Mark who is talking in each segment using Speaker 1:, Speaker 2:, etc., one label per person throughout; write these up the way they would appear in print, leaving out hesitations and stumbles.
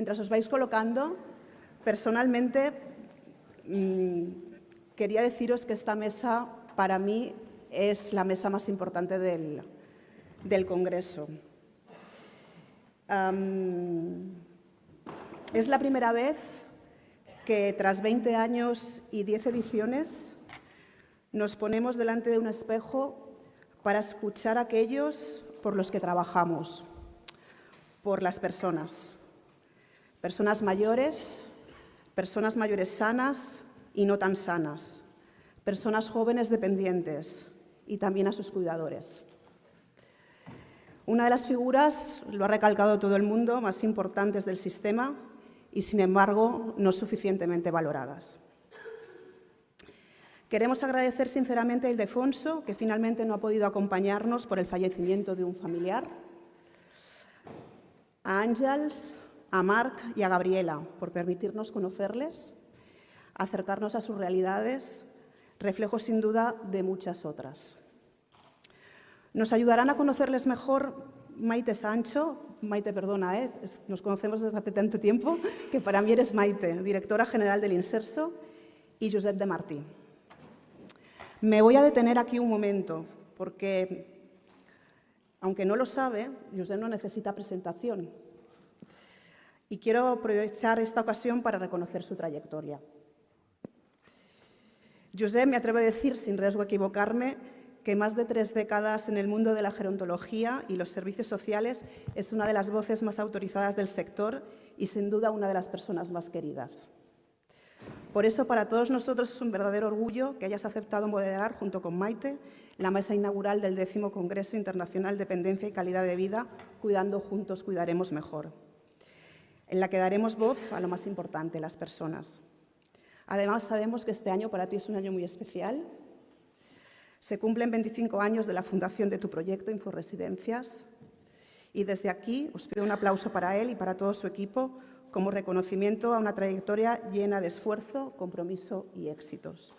Speaker 1: mientras os vais colocando, personalmente quería deciros que esta mesa para mí es la mesa más importante del Congreso. Es la primera vez que tras 20 años y 10 ediciones nos ponemos delante de un espejo para escuchar a aquellos por los que trabajamos, por las personas. Personas mayores sanas y no tan sanas, personas jóvenes dependientes y también a sus cuidadores. Una de las figuras, lo ha recalcado todo el mundo, más importantes del sistema y, sin embargo, no suficientemente valoradas. Queremos agradecer sinceramente a Ildefonso, que finalmente no ha podido acompañarnos por el fallecimiento de un familiar, a Àngels, a Marc y a Gabriela por permitirnos conocerles, acercarnos a sus realidades, reflejo sin duda de muchas otras. Nos ayudarán a conocerles mejor Maite Sancho, nos conocemos desde hace tanto tiempo que para mí eres Maite, directora general del Inserso, y Josep de Martí. Me voy a detener aquí un momento porque, aunque no lo sabe, Josep no necesita presentación. Y quiero aprovechar esta ocasión para reconocer su trayectoria. Josep, me atrevo a decir, sin riesgo a equivocarme, que más de 3 décadas en el mundo de la gerontología y los servicios sociales es una de las voces más autorizadas del sector y, sin duda, una de las personas más queridas. Por eso, para todos nosotros es un verdadero orgullo que hayas aceptado moderar, junto con Maite, la mesa inaugural del 10º Congreso Internacional Dependencia y Calidad de Vida, Cuidando Juntos, Cuidaremos Mejor, en la que daremos voz a lo más importante, las personas. Además, sabemos que este año para ti es un año muy especial. Se cumplen 25 años de la fundación de tu proyecto Inforesidencias y desde aquí os pido un aplauso para él y para todo su equipo como reconocimiento a una trayectoria llena de esfuerzo, compromiso y éxitos.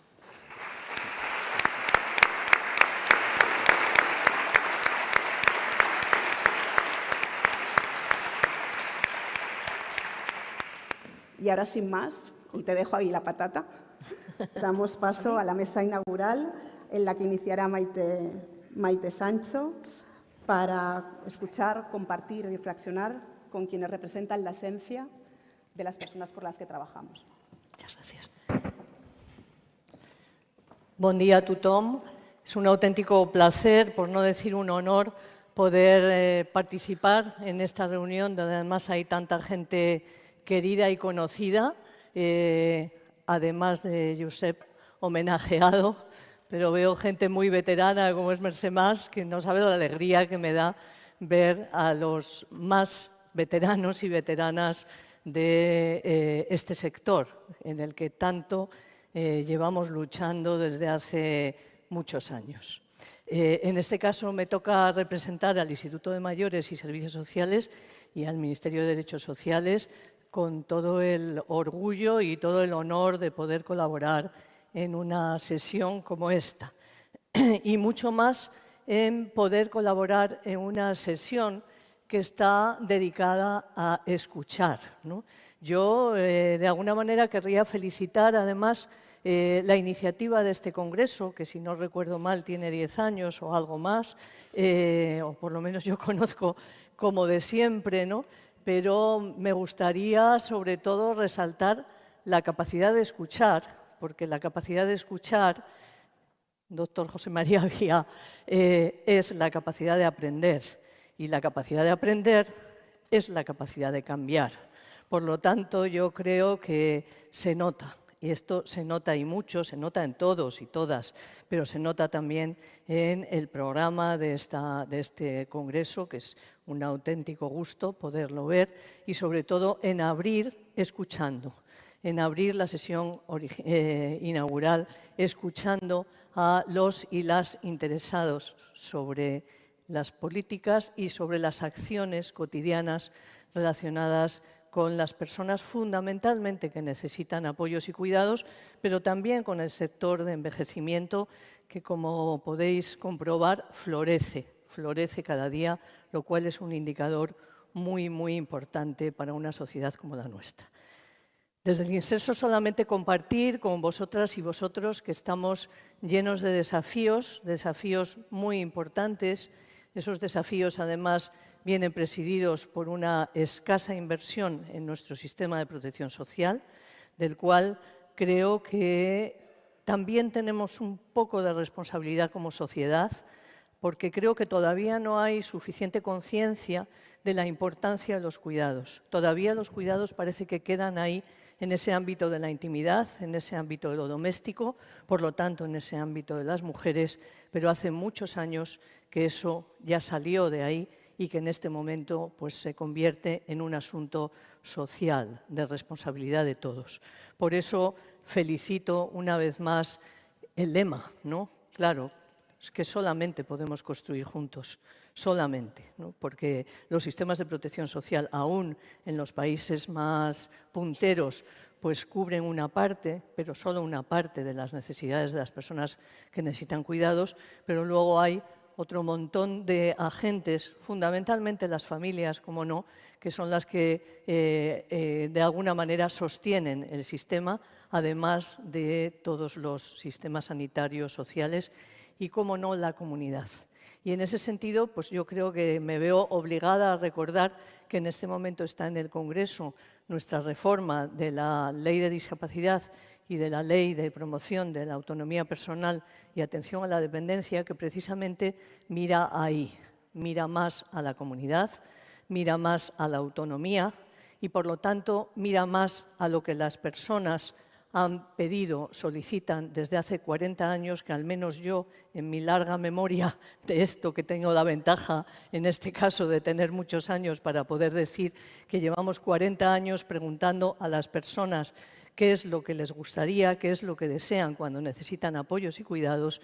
Speaker 1: Y ahora, sin más, y te dejo ahí la patata, damos paso a la mesa inaugural en la que iniciará Maite Sancho para escuchar, compartir y reflexionar con quienes representan la esencia de las personas por las que trabajamos.
Speaker 2: Muchas gracias. Bon dia a tothom. Es un auténtico placer, por no decir un honor, poder participar en esta reunión donde además hay tanta gente querida y conocida, además de Josep homenajeado, pero veo gente muy veterana como es Mercè Mas, que no sabe la alegría que me da ver a los más veteranos y veteranas de este sector, en el que tanto llevamos luchando desde hace muchos años. En este caso me toca representar al Instituto de Mayores y Servicios Sociales y al Ministerio de Derechos Sociales con todo el orgullo y todo el honor de poder colaborar en una sesión como esta. Y mucho más en poder colaborar en una sesión que está dedicada a escuchar, ¿no? Yo, de alguna manera, querría felicitar, además, la iniciativa de este congreso, que si no recuerdo mal tiene 10 años o algo más, o por lo menos yo conozco como de siempre, ¿no? Pero me gustaría, sobre todo, resaltar la capacidad de escuchar, porque la capacidad de escuchar, doctor José María Vía, es la capacidad de aprender, y la capacidad de aprender es la capacidad de cambiar. Por lo tanto, yo creo que se nota, y esto se nota y mucho, se nota en todos y todas, pero se nota también en el programa de este congreso, que es un auténtico gusto poderlo ver, y sobre todo en abrir escuchando. En abrir la sesión inaugural escuchando a los y las interesados sobre las políticas y sobre las acciones cotidianas relacionadas con las personas fundamentalmente que necesitan apoyos y cuidados, pero también con el sector de envejecimiento que, como podéis comprobar, florece cada día, lo cual es un indicador muy, muy importante para una sociedad como la nuestra. Desde el Inserso solamente compartir con vosotras y vosotros que estamos llenos de desafíos muy importantes. Esos desafíos, además, vienen presididos por una escasa inversión en nuestro sistema de protección social, del cual creo que también tenemos un poco de responsabilidad como sociedad, porque creo que todavía no hay suficiente conciencia de la importancia de los cuidados. Todavía los cuidados parece que quedan ahí en ese ámbito de la intimidad, en ese ámbito de lo doméstico, por lo tanto en ese ámbito de las mujeres, pero hace muchos años que eso ya salió de ahí y que en este momento pues, se convierte en un asunto social, de responsabilidad de todos. Por eso felicito una vez más el lema, ¿no? Claro, es que solamente podemos construir juntos, solamente, ¿no? Porque los sistemas de protección social, aún en los países más punteros, pues cubren una parte, pero solo una parte de las necesidades de las personas que necesitan cuidados, pero luego hay otro montón de agentes, fundamentalmente las familias, como no, que son las que de alguna manera sostienen el sistema, además de todos los sistemas sanitarios, sociales y, como no, la comunidad. Y en ese sentido, pues yo creo que me veo obligada a recordar que en este momento está en el Congreso nuestra reforma de la Ley de Discapacidad y de la Ley de Promoción de la Autonomía Personal y Atención a la Dependencia, que precisamente mira ahí, mira más a la comunidad, mira más a la autonomía y, por lo tanto, mira más a lo que las personas han pedido, solicitan desde hace 40 años, que al menos yo, en mi larga memoria de esto, que tengo la ventaja, en este caso, de tener muchos años para poder decir que llevamos 40 años preguntando a las personas qué es lo que les gustaría, qué es lo que desean cuando necesitan apoyos y cuidados,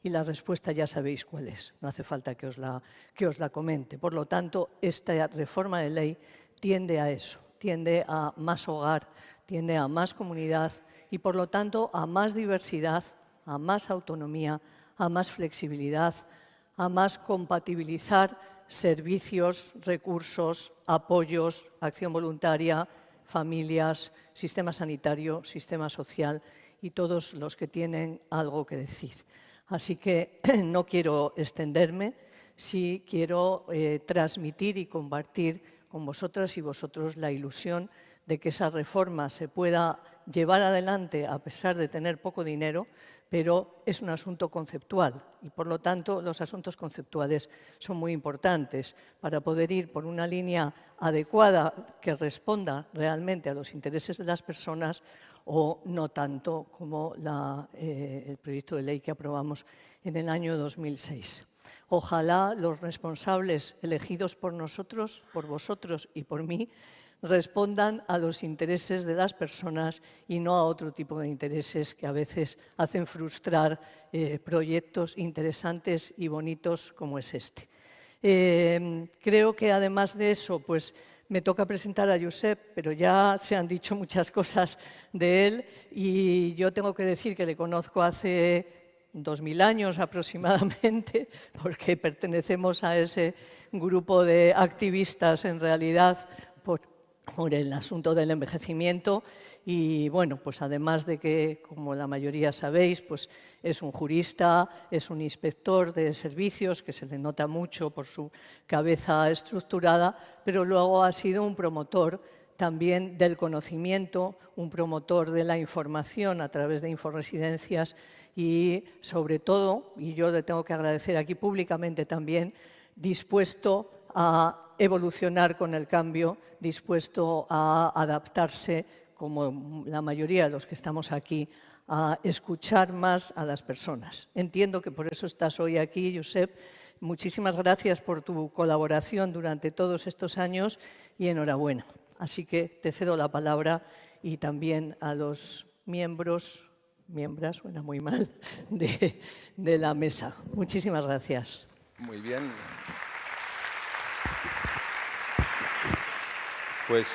Speaker 2: y la respuesta ya sabéis cuál es, no hace falta que os la comente. Por lo tanto, esta reforma de ley tiende a eso, tiende a más hogar, tiende a más comunidad y, por lo tanto, a más diversidad, a más autonomía, a más flexibilidad, a más compatibilizar servicios, recursos, apoyos, acción voluntaria, familias, sistema sanitario, sistema social y todos los que tienen algo que decir. Así que no quiero extenderme, sí quiero transmitir y compartir con vosotras y vosotros la ilusión de que esa reforma se pueda llevar adelante a pesar de tener poco dinero, pero es un asunto conceptual y, por lo tanto, los asuntos conceptuales son muy importantes para poder ir por una línea adecuada que responda realmente a los intereses de las personas o no tanto como el proyecto de ley que aprobamos en el año 2006. Ojalá los responsables elegidos por nosotros, por vosotros y por mí, respondan a los intereses de las personas y no a otro tipo de intereses que a veces hacen frustrar proyectos interesantes y bonitos como es este. Creo que además de eso, pues me toca presentar a Josep, pero ya se han dicho muchas cosas de él y yo tengo que decir que le conozco hace 2000 años aproximadamente, porque pertenecemos a ese grupo de activistas en realidad por el asunto del envejecimiento y, bueno, pues además de que, como la mayoría sabéis, pues es un jurista, es un inspector de servicios, que se le nota mucho por su cabeza estructurada, pero luego ha sido un promotor también del conocimiento, un promotor de la información a través de inforesidencias y, sobre todo, y yo le tengo que agradecer aquí públicamente también, dispuesto a evolucionar con el cambio, dispuesto a adaptarse, como la mayoría de los que estamos aquí, a escuchar más a las personas. Entiendo que por eso estás hoy aquí, Josep. Muchísimas gracias por tu colaboración durante todos estos años y enhorabuena. Así que te cedo la palabra y también a los miembras, suena muy mal, de la mesa. Muchísimas gracias.
Speaker 3: Muy bien. Pues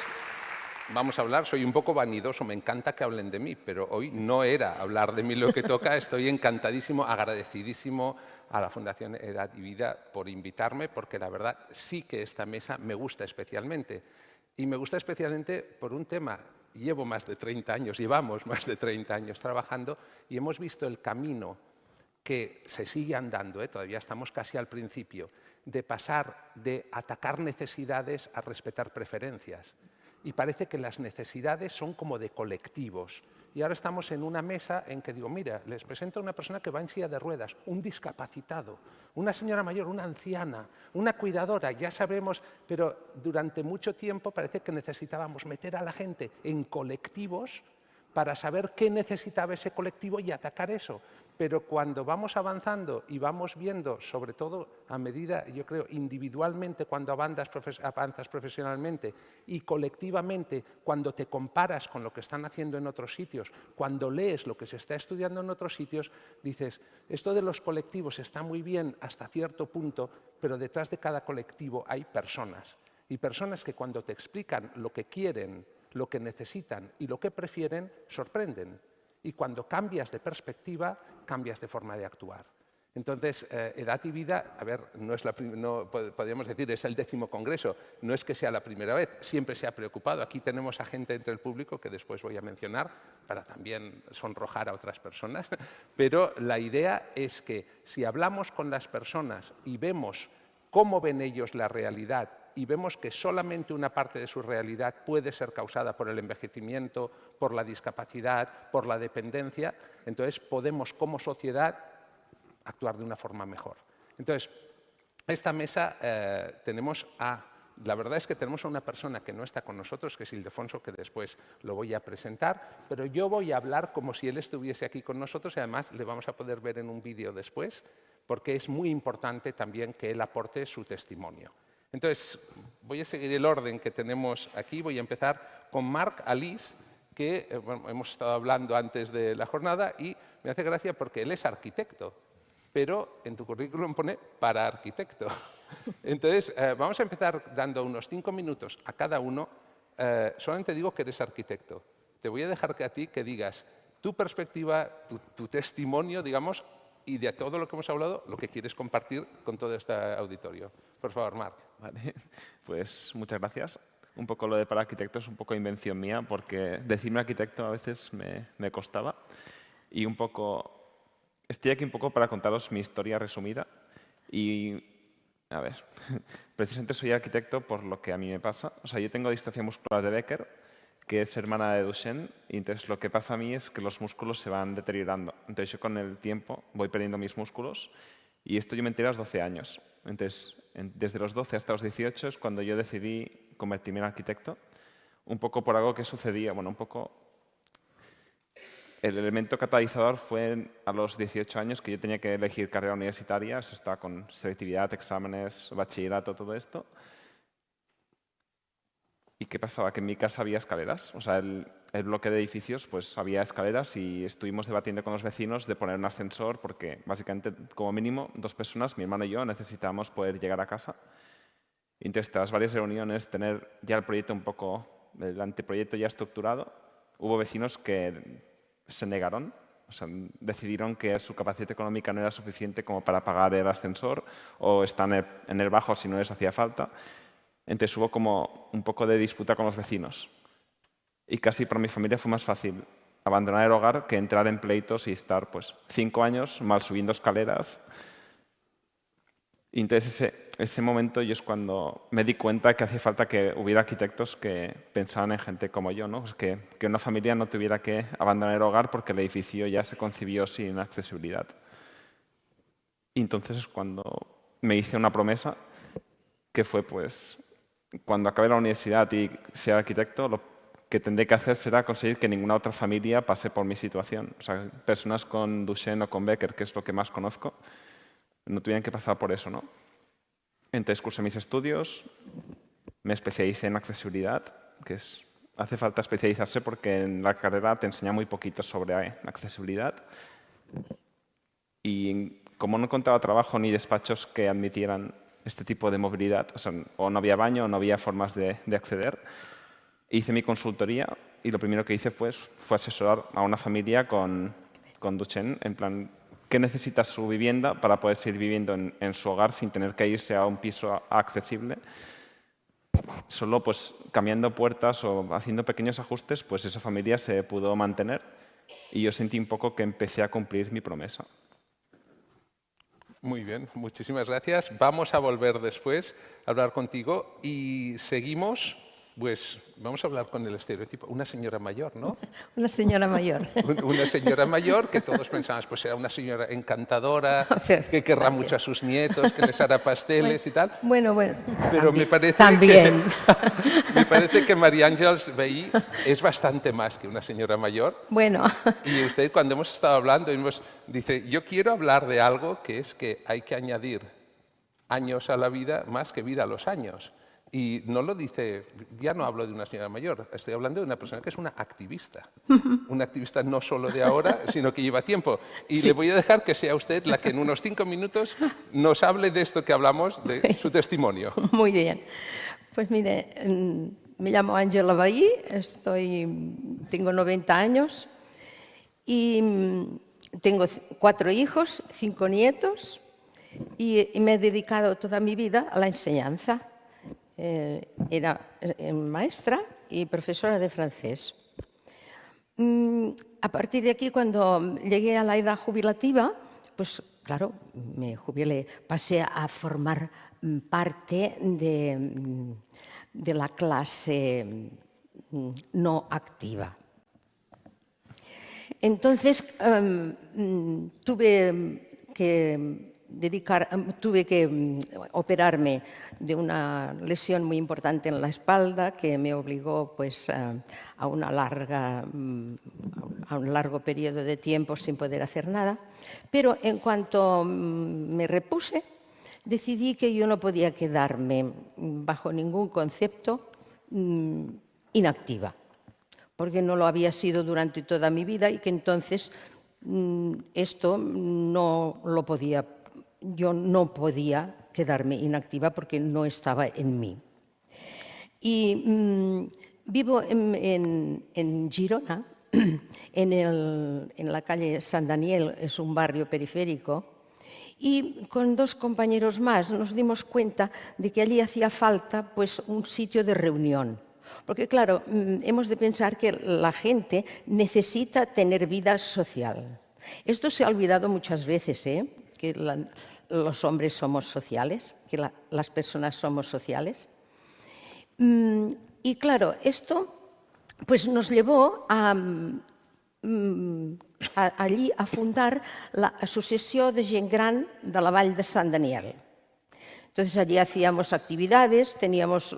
Speaker 3: vamos a hablar, soy un poco vanidoso, me encanta que hablen de mí, pero hoy no era hablar de mí lo que toca. Estoy encantadísimo, agradecidísimo a la Fundación Edad y Vida por invitarme, porque la verdad sí que esta mesa me gusta especialmente. Y me gusta especialmente por un tema. Llevo más de 30 años, llevamos más de 30 años trabajando y hemos visto el camino que se sigue andando, todavía estamos casi al principio, de pasar de atacar necesidades a respetar preferencias. Y parece que las necesidades son como de colectivos. Y ahora estamos en una mesa en que digo, mira, les presento a una persona que va en silla de ruedas, un discapacitado, una señora mayor, una anciana, una cuidadora, ya sabemos, pero durante mucho tiempo parece que necesitábamos meter a la gente en colectivos para saber qué necesitaba ese colectivo y atacar eso. Pero cuando vamos avanzando y vamos viendo, sobre todo a medida, yo creo, individualmente cuando avanzas profesionalmente y colectivamente cuando te comparas con lo que están haciendo en otros sitios, cuando lees lo que se está estudiando en otros sitios, dices, esto de los colectivos está muy bien hasta cierto punto, pero detrás de cada colectivo hay personas. Y personas que cuando te explican lo que quieren, lo que necesitan y lo que prefieren, sorprenden. Y cuando cambias de perspectiva, cambias de forma de actuar. Entonces, Edad y Vida, a ver, podríamos decir, es el 10º congreso, no es que sea la primera vez, siempre se ha preocupado. Aquí tenemos a gente entre el público que después voy a mencionar para también sonrojar a otras personas, pero la idea es que si hablamos con las personas y vemos cómo ven ellos la realidad y vemos que solamente una parte de su realidad puede ser causada por el envejecimiento, por la discapacidad, por la dependencia, entonces podemos como sociedad actuar de una forma mejor. Entonces, esta mesa la verdad es que tenemos a una persona que no está con nosotros, que es Ildefonso, que después lo voy a presentar, pero yo voy a hablar como si él estuviese aquí con nosotros y además le vamos a poder ver en un vídeo después, porque es muy importante también que él aporte su testimonio. Entonces, voy a seguir el orden que tenemos aquí. Voy a empezar con Marc Alís, que bueno, hemos estado hablando antes de la jornada y me hace gracia porque él es arquitecto, pero en tu currículum pone para arquitecto. Entonces, vamos a empezar dando unos 5 minutos a cada uno. Solamente digo que eres arquitecto. Te voy a dejar que a ti que digas tu perspectiva, tu testimonio, digamos, y de todo lo que hemos hablado, lo que quieres compartir con todo este auditorio. Por favor, Marc.
Speaker 4: Vale, pues muchas gracias. Un poco lo de para arquitecto es un poco invención mía, porque decirme arquitecto a veces me costaba. Y un poco, estoy aquí un poco para contaros mi historia resumida. Y, a ver, precisamente soy arquitecto por lo que a mí me pasa. O sea, yo tengo distrofia muscular de Becker, que es hermana de Duchenne, y entonces lo que pasa a mí es que los músculos se van deteriorando. Entonces yo con el tiempo voy perdiendo mis músculos y esto yo me enteré a los 12 años. Entonces, desde los 12 hasta los 18 es cuando yo decidí convertirme en arquitecto, un poco por algo que sucedía, bueno, un poco... El elemento catalizador fue a los 18 años que yo tenía que elegir carrera universitaria, estaba con selectividad, exámenes, bachillerato, todo esto. ¿Y qué pasaba? Que en mi casa había escaleras. O sea, el bloque de edificios, pues había escaleras y estuvimos debatiendo con los vecinos de poner un ascensor porque, básicamente, como mínimo, 2 personas, mi hermano y yo, necesitábamos poder llegar a casa. Y entonces, tras varias reuniones, tener ya el proyecto un poco, el anteproyecto ya estructurado, hubo vecinos que se negaron. O sea, decidieron que su capacidad económica no era suficiente como para pagar el ascensor o estar en el bajo si no les hacía falta. Entonces hubo como un poco de disputa con los vecinos. Y casi para mi familia fue más fácil abandonar el hogar que entrar en pleitos y estar pues 5 años mal subiendo escaleras. Y entonces ese momento yo es cuando me di cuenta que hacía falta que hubiera arquitectos que pensaban en gente como yo, ¿no? Pues que una familia no tuviera que abandonar el hogar porque el edificio ya se concibió sin accesibilidad. Y entonces es cuando me hice una promesa que fue pues... Cuando acabe la universidad y sea arquitecto, lo que tendré que hacer será conseguir que ninguna otra familia pase por mi situación. O sea, personas con Duchenne o con Becker, que es lo que más conozco, no tuvieran que pasar por eso, ¿no? Entonces cursé mis estudios, me especialicé en accesibilidad, que hace falta especializarse porque en la carrera te enseña muy poquito sobre accesibilidad. Y como no encontraba trabajo ni despachos que admitieran este tipo de movilidad, o sea, o no había baño o no había formas de acceder, Hice mi consultoría y lo primero que hice fue asesorar a una familia con Duchenne, en plan, ¿qué necesita su vivienda para poder seguir viviendo en su hogar sin tener que irse a un piso accesible? Solo pues cambiando puertas o haciendo pequeños ajustes, pues esa familia se pudo mantener y yo sentí un poco que empecé a cumplir mi promesa.
Speaker 3: Muy bien, muchísimas gracias. Vamos a volver después a hablar contigo y seguimos, pues vamos a hablar con el estereotipo. Una señora mayor, ¿no?
Speaker 5: Una señora mayor.
Speaker 3: Una señora mayor que todos pensamos, pues será una señora encantadora, que querrá mucho a sus nietos, que les hará pasteles y tal.
Speaker 5: Bueno,
Speaker 3: Pero
Speaker 5: también,
Speaker 3: me parece
Speaker 5: también.
Speaker 3: me parece que María Àngels Vehí es bastante más que una señora mayor.
Speaker 5: Bueno,
Speaker 3: Y usted, cuando hemos estado hablando, dice, yo quiero hablar de algo que es que hay que añadir años a la vida más que vida a los años. Y no lo dice, ya no hablo de una señora mayor, estoy hablando de una persona que es una activista. Una activista no solo de ahora, sino que lleva tiempo. Y
Speaker 5: Sí.
Speaker 3: le voy a dejar que sea usted la que en unos 5 minutos nos hable de esto que hablamos, de su testimonio.
Speaker 5: muy bien. Pues mire, me llamo Ángela Vehí, tengo 90 años y tengo 4 hijos, 5 nietos y me he dedicado toda mi vida a la enseñanza. Era maestra y profesora de francés. A partir de aquí, cuando llegué a la edad jubilativa, pues claro, me jubilé, pasé a formar parte de la clase no activa. Entonces, tuve que operarme de una lesión muy importante en la espalda que me obligó pues, a un largo periodo de tiempo sin poder hacer nada. Pero en cuanto me repuse, decidí que yo no podía quedarme bajo ningún concepto inactiva, porque no lo había sido durante toda mi vida y que entonces esto no lo podía. Yo no podía quedarme inactiva porque no estaba en mí. Y vivo en Girona, en la calle San Daniel, es un barrio periférico, y con 2 compañeros más nos dimos cuenta de que allí hacía falta pues, un sitio de reunión. Porque claro, hemos de pensar que la gente necesita tener vida social. Esto se ha olvidado muchas veces, que los hombres somos sociales, que las personas somos sociales. Y claro, esto pues, nos llevó allí a fundar la Associació de Gent Gran de la Vall de Sant Daniel. Entonces allí hacíamos actividades, teníamos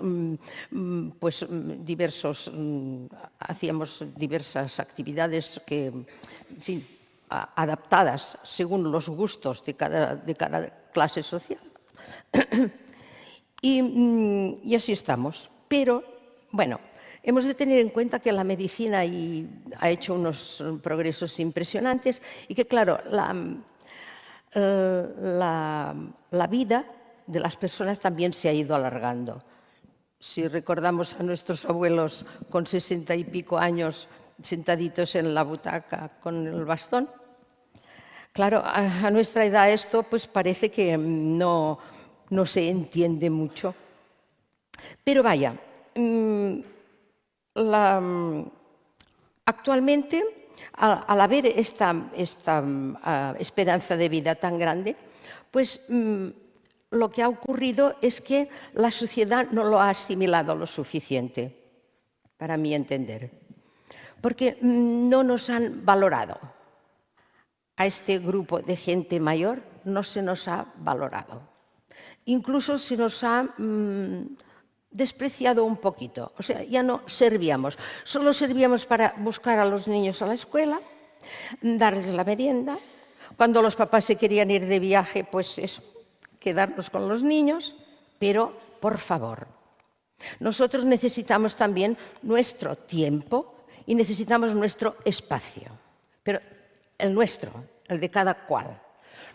Speaker 5: hacíamos diversas actividades que, en fin, adaptadas según los gustos de cada clase social. Y así estamos. Pero, bueno, hemos de tener en cuenta que la medicina ha hecho unos progresos impresionantes y que, claro, la vida de las personas también se ha ido alargando. Si recordamos a nuestros abuelos con 60 y pico años sentaditos en la butaca con el bastón, claro, a nuestra edad esto pues parece que no se entiende mucho. Pero vaya, actualmente, al haber esta esperanza de vida tan grande, pues lo que ha ocurrido es que la sociedad no lo ha asimilado lo suficiente, para mi entender, porque no nos han valorado. A este grupo de gente mayor no se nos ha valorado. Incluso se nos ha despreciado un poquito. O sea, ya no servíamos. Solo servíamos para buscar a los niños a la escuela, darles la merienda. Cuando los papás se querían ir de viaje, pues eso, quedarnos con los niños. Pero, por favor, nosotros necesitamos también nuestro tiempo y necesitamos nuestro espacio. Pero el nuestro, el de cada cual.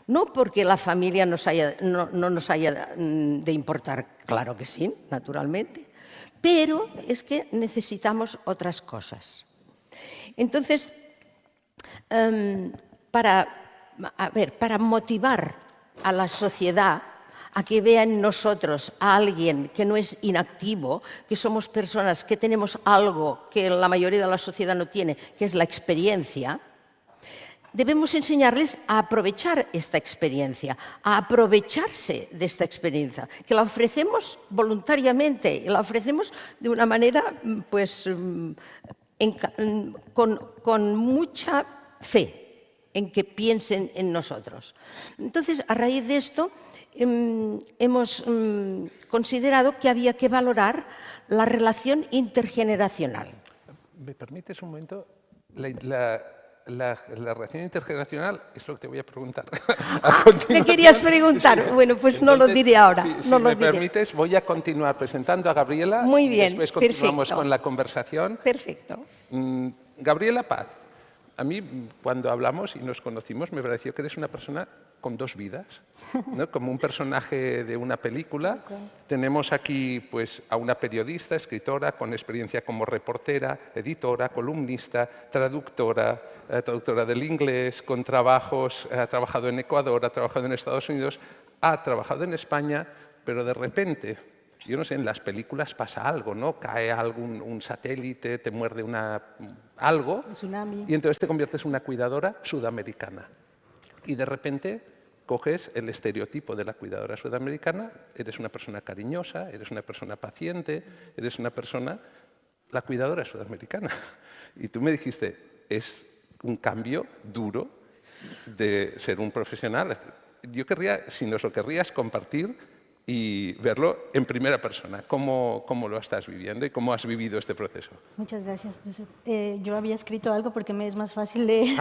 Speaker 5: No porque la familia no nos haya de importar, claro que sí, naturalmente, pero es que necesitamos otras cosas. Entonces, para motivar a la sociedad a que vea en nosotros a alguien que no es inactivo, que somos personas que tenemos algo que la mayoría de la sociedad no tiene, que es la experiencia, debemos enseñarles a aprovechar esta experiencia, a aprovecharse de esta experiencia, que la ofrecemos voluntariamente, y la ofrecemos de una manera pues, con mucha fe en que piensen en nosotros. Entonces, a raíz de esto, hemos considerado que había que valorar la relación intergeneracional.
Speaker 3: ¿Me permites un momento? La relación intergeneracional es lo que te voy a preguntar.
Speaker 5: ¿Me querías preguntar? Bueno, pues entonces, no lo diré ahora.
Speaker 3: Si me permites, voy a continuar presentando a Gabriela.
Speaker 5: Muy bien,
Speaker 3: y después continuamos
Speaker 5: perfecto.
Speaker 3: con la conversación.
Speaker 5: Perfecto.
Speaker 3: Gabriela Paz, a mí cuando hablamos y nos conocimos me pareció que eres una persona con dos vidas, ¿no? Como un personaje de una película. Okay. Tenemos aquí pues, a una periodista, escritora, con experiencia como reportera, editora, columnista, traductora del inglés, con trabajos, ha trabajado en Ecuador, ha trabajado en Estados Unidos, ha trabajado en España, pero de repente, yo no sé, en las películas pasa algo, ¿no? Cae un satélite, te muerde algo,
Speaker 6: un tsunami,
Speaker 3: y entonces te conviertes en una cuidadora sudamericana. Y de repente coges el estereotipo de la cuidadora sudamericana, eres una persona cariñosa, eres una persona paciente, eres una persona, la cuidadora sudamericana. Y tú me dijiste, es un cambio duro de ser un profesional. Yo querría, si nos lo querrías compartir y verlo en primera persona, cómo lo estás viviendo y cómo has vivido este proceso.
Speaker 6: Muchas gracias. Yo había escrito algo porque me es más fácil leer,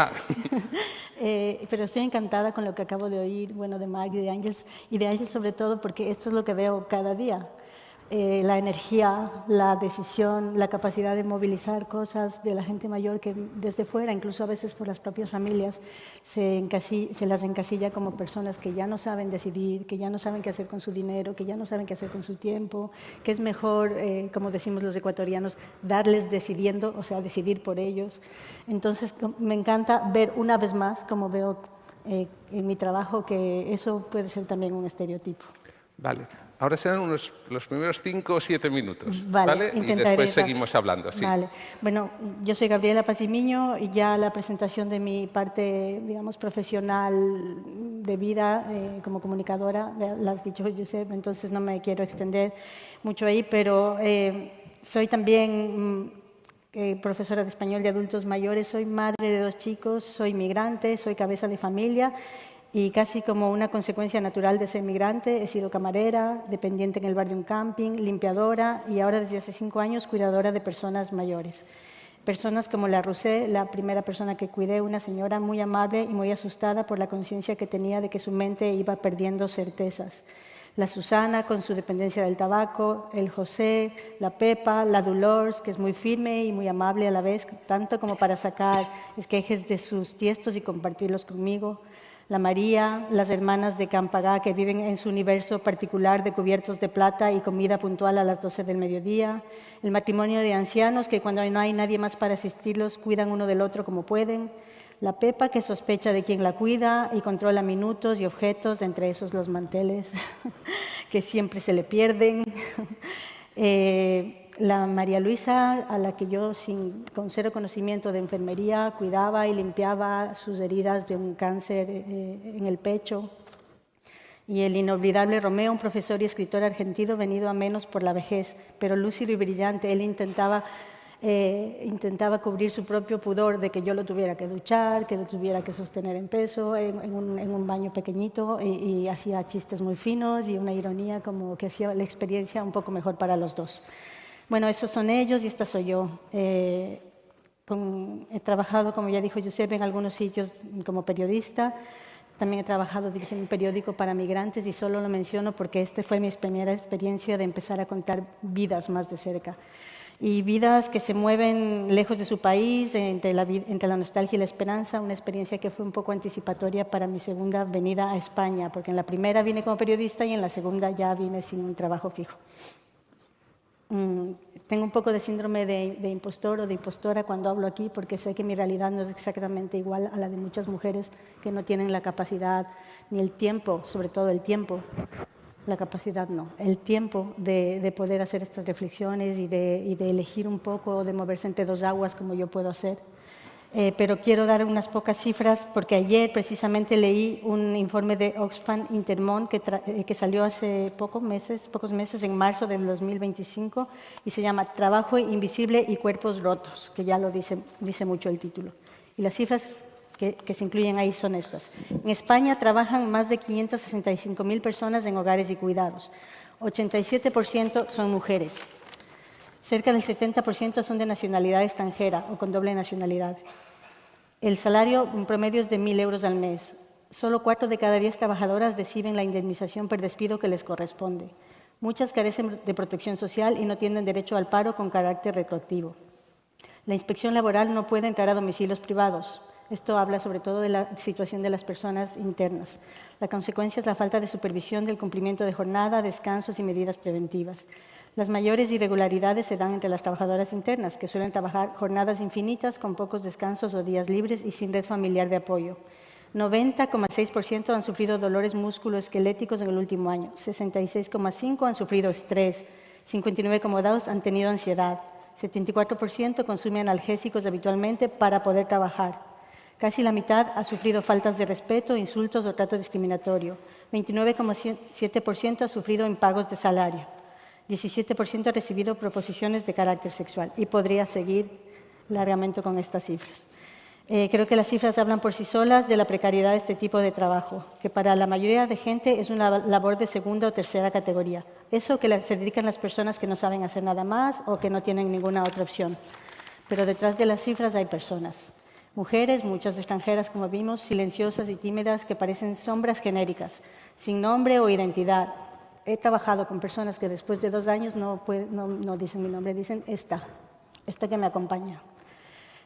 Speaker 6: pero estoy encantada con lo que acabo de oír, bueno, de Mark y de Ángel sobre todo, porque esto es lo que veo cada día. La energía, la decisión, la capacidad de movilizar cosas de la gente mayor que desde fuera, incluso a veces por las propias familias, se las encasilla como personas que ya no saben decidir, que ya no saben qué hacer con su dinero, que ya no saben qué hacer con su tiempo, que es mejor, como decimos los ecuatorianos, darles decidiendo, o sea, decidir por ellos. Entonces, me encanta ver una vez más, como veo en mi trabajo, que eso puede ser también un estereotipo.
Speaker 3: Vale. Ahora serán los primeros 5 o 7 minutos,
Speaker 6: ¿vale?
Speaker 3: Y después seguimos hablando. Sí.
Speaker 6: Vale. Bueno, yo soy Gabriela Pazimiño y ya la presentación de mi parte, digamos, profesional de vida como comunicadora, la has dicho, Josep, entonces no me quiero extender mucho ahí, pero soy también profesora de español de adultos mayores, soy madre de 2 chicos, soy migrante, soy cabeza de familia. Y casi como una consecuencia natural de ser migrante, he sido camarera, dependiente en el bar de un camping, limpiadora y ahora desde hace 5 años cuidadora de personas mayores. Personas como la Rusé, la primera persona que cuidé, una señora muy amable y muy asustada por la conciencia que tenía de que su mente iba perdiendo certezas. La Susana con su dependencia del tabaco, el José, la Pepa, la Dolores, que es muy firme y muy amable a la vez, tanto como para sacar esquejes de sus tiestos y compartirlos conmigo. La María, las hermanas de Campagá que viven en su universo particular de cubiertos de plata y comida puntual a las 12 del mediodía, el matrimonio de ancianos que cuando no hay nadie más para asistirlos cuidan uno del otro como pueden, la Pepa que sospecha de quien la cuida y controla minutos y objetos, entre esos los manteles que siempre se le pierden, la María Luisa, a la que yo, con cero conocimiento de enfermería, cuidaba y limpiaba sus heridas de un cáncer en el pecho. Y el inolvidable Romeo, un profesor y escritor argentino venido a menos por la vejez, pero lúcido y brillante. Él intentaba cubrir su propio pudor de que yo lo tuviera que duchar, que lo tuviera que sostener en peso, en un baño pequeñito, y hacía chistes muy finos y una ironía como que hacía la experiencia un poco mejor para los dos. Bueno, esos son ellos y esta soy yo. He trabajado, como ya dijo Josep, en algunos sitios como periodista. También he trabajado dirigiendo un periódico para migrantes y solo lo menciono porque esta fue mi primera experiencia de empezar a contar vidas más de cerca. Y vidas que se mueven lejos de su país, entre la nostalgia y la esperanza, una experiencia que fue un poco anticipatoria para mi segunda venida a España, porque en la primera vine como periodista y en la segunda ya vine sin un trabajo fijo. Tengo un poco de síndrome de impostor o de impostora cuando hablo aquí, porque sé que mi realidad no es exactamente igual a la de muchas mujeres que no tienen la capacidad ni el tiempo, sobre todo el tiempo, la capacidad no, el tiempo de poder hacer estas reflexiones y de elegir un poco, de moverse entre dos aguas como yo puedo hacer. Pero quiero dar unas pocas cifras porque ayer precisamente leí un informe de Oxfam Intermón que salió hace pocos meses, en marzo del 2025, y se llama Trabajo invisible y cuerpos rotos, que ya lo dice mucho el título. Y las cifras que se incluyen ahí son estas. En España trabajan más de 565.000 personas en hogares y cuidados. 87% son mujeres. Cerca del 70% son de nacionalidad extranjera o con doble nacionalidad. El salario promedio es de 1.000 euros al mes. Solo 4 de cada 10 trabajadoras reciben la indemnización por despido que les corresponde. Muchas carecen de protección social y no tienen derecho al paro con carácter retroactivo. La inspección laboral no puede entrar a domicilios privados. Esto habla sobre todo de la situación de las personas internas. La consecuencia es la falta de supervisión del cumplimiento de jornada, descansos y medidas preventivas. Las mayores irregularidades se dan entre las trabajadoras internas, que suelen trabajar jornadas infinitas con pocos descansos o días libres y sin red familiar de apoyo. 90,6% han sufrido dolores musculoesqueléticos en el último año, 66,5% han sufrido estrés, 59,2% han tenido ansiedad, 74% consumen analgésicos habitualmente para poder trabajar. Casi la mitad ha sufrido faltas de respeto, insultos o trato discriminatorio. 29,7% ha sufrido impagos de salario. 17% ha recibido proposiciones de carácter sexual. Y podría seguir largamente con estas cifras. Creo que las cifras hablan por sí solas de la precariedad de este tipo de trabajo, que para la mayoría de gente es una labor de segunda o tercera categoría. Eso que se dedican las personas que no saben hacer nada más o que no tienen ninguna otra opción. Pero detrás de las cifras hay personas. Mujeres, muchas extranjeras, como vimos, silenciosas y tímidas, que parecen sombras genéricas, sin nombre o identidad. He trabajado con personas que después de 2 años no dicen mi nombre, dicen esta que me acompaña.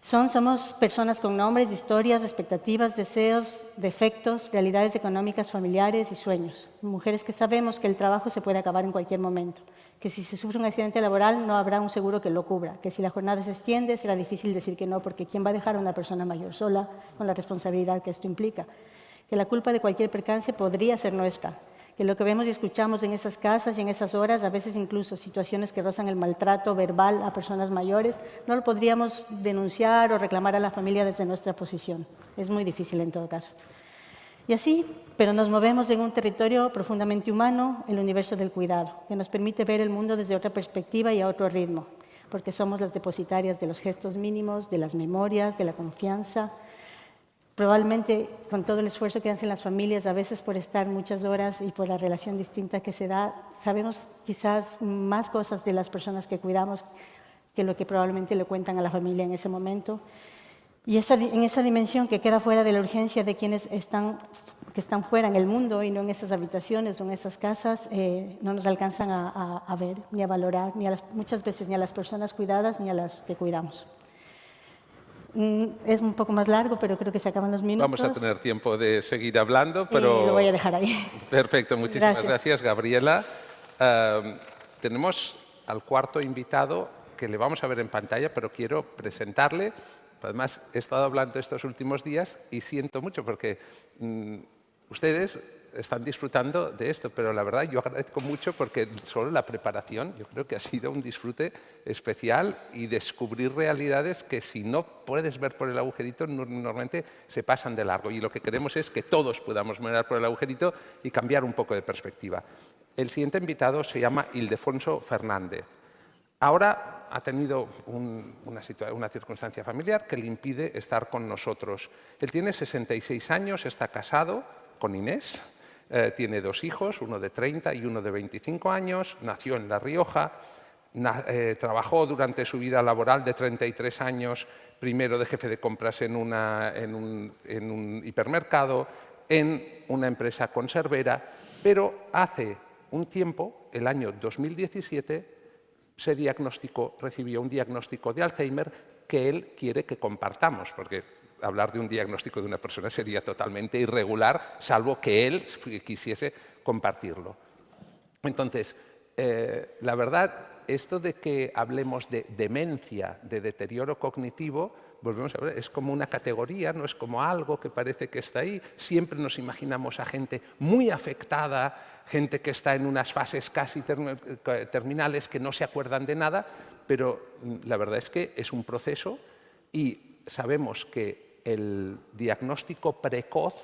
Speaker 6: Somos personas con nombres, historias, expectativas, deseos, defectos, realidades económicas, familiares y sueños. Mujeres que sabemos que el trabajo se puede acabar en cualquier momento, que si se sufre un accidente laboral no habrá un seguro que lo cubra, que si la jornada se extiende será difícil decir que no, porque ¿quién va a dejar a una persona mayor sola con la responsabilidad que esto implica? Que la culpa de cualquier percance podría ser nuestra, que lo que vemos y escuchamos en esas casas y en esas horas, a veces incluso situaciones que rozan el maltrato verbal a personas mayores, no lo podríamos denunciar o reclamar a la familia desde nuestra posición. Es muy difícil en todo caso. Y así, pero nos movemos en un territorio profundamente humano, el universo del cuidado, que nos permite ver el mundo desde otra perspectiva y a otro ritmo, porque somos las depositarias de los gestos mínimos, de las memorias, de la confianza. Probablemente con todo el esfuerzo que hacen las familias, a veces por estar muchas horas y por la relación distinta que se da, sabemos quizás más cosas de las personas que cuidamos que lo que probablemente le cuentan a la familia en ese momento. Y en esa dimensión que queda fuera de la urgencia de quienes están fuera en el mundo y no en esas habitaciones o en esas casas, no nos alcanzan a ver ni a valorar, muchas veces ni a las personas cuidadas ni a las que cuidamos. Es un poco más largo, pero creo que se acaban los minutos.
Speaker 3: Vamos a tener tiempo de seguir hablando, pero...
Speaker 6: Y lo voy a dejar ahí.
Speaker 3: Perfecto, muchísimas gracias, Gabriela. Tenemos al cuarto invitado que le vamos a ver en pantalla, pero quiero presentarle. Además, he estado hablando estos últimos días y siento mucho porque ustedes están disfrutando de esto, pero la verdad yo agradezco mucho porque solo la preparación yo creo que ha sido un disfrute especial y descubrir realidades que si no puedes ver por el agujerito normalmente se pasan de largo, y lo que queremos es que todos podamos mirar por el agujerito y cambiar un poco de perspectiva. El siguiente invitado se llama Ildefonso Fernández. Ahora ha tenido una circunstancia familiar que le impide estar con nosotros. Él tiene 66 años, está casado con Inés, tiene 2 hijos, uno de 30 y uno de 25 años, nació en La Rioja, trabajó durante su vida laboral de 33 años, primero de jefe de compras en un hipermercado, en una empresa conservera, pero hace un tiempo, el año 2017, recibió un diagnóstico de Alzheimer que él quiere que compartamos, porque hablar de un diagnóstico de una persona sería totalmente irregular, salvo que él quisiese compartirlo. Entonces, la verdad esto de que hablemos de demencia, de deterioro cognitivo, volvemos a ver, es como una categoría, no es como algo que parece que está ahí. Siempre nos imaginamos a gente muy afectada, gente que está en unas fases casi terminales, que no se acuerdan de nada, pero la verdad es que es un proceso y sabemos que el diagnóstico precoz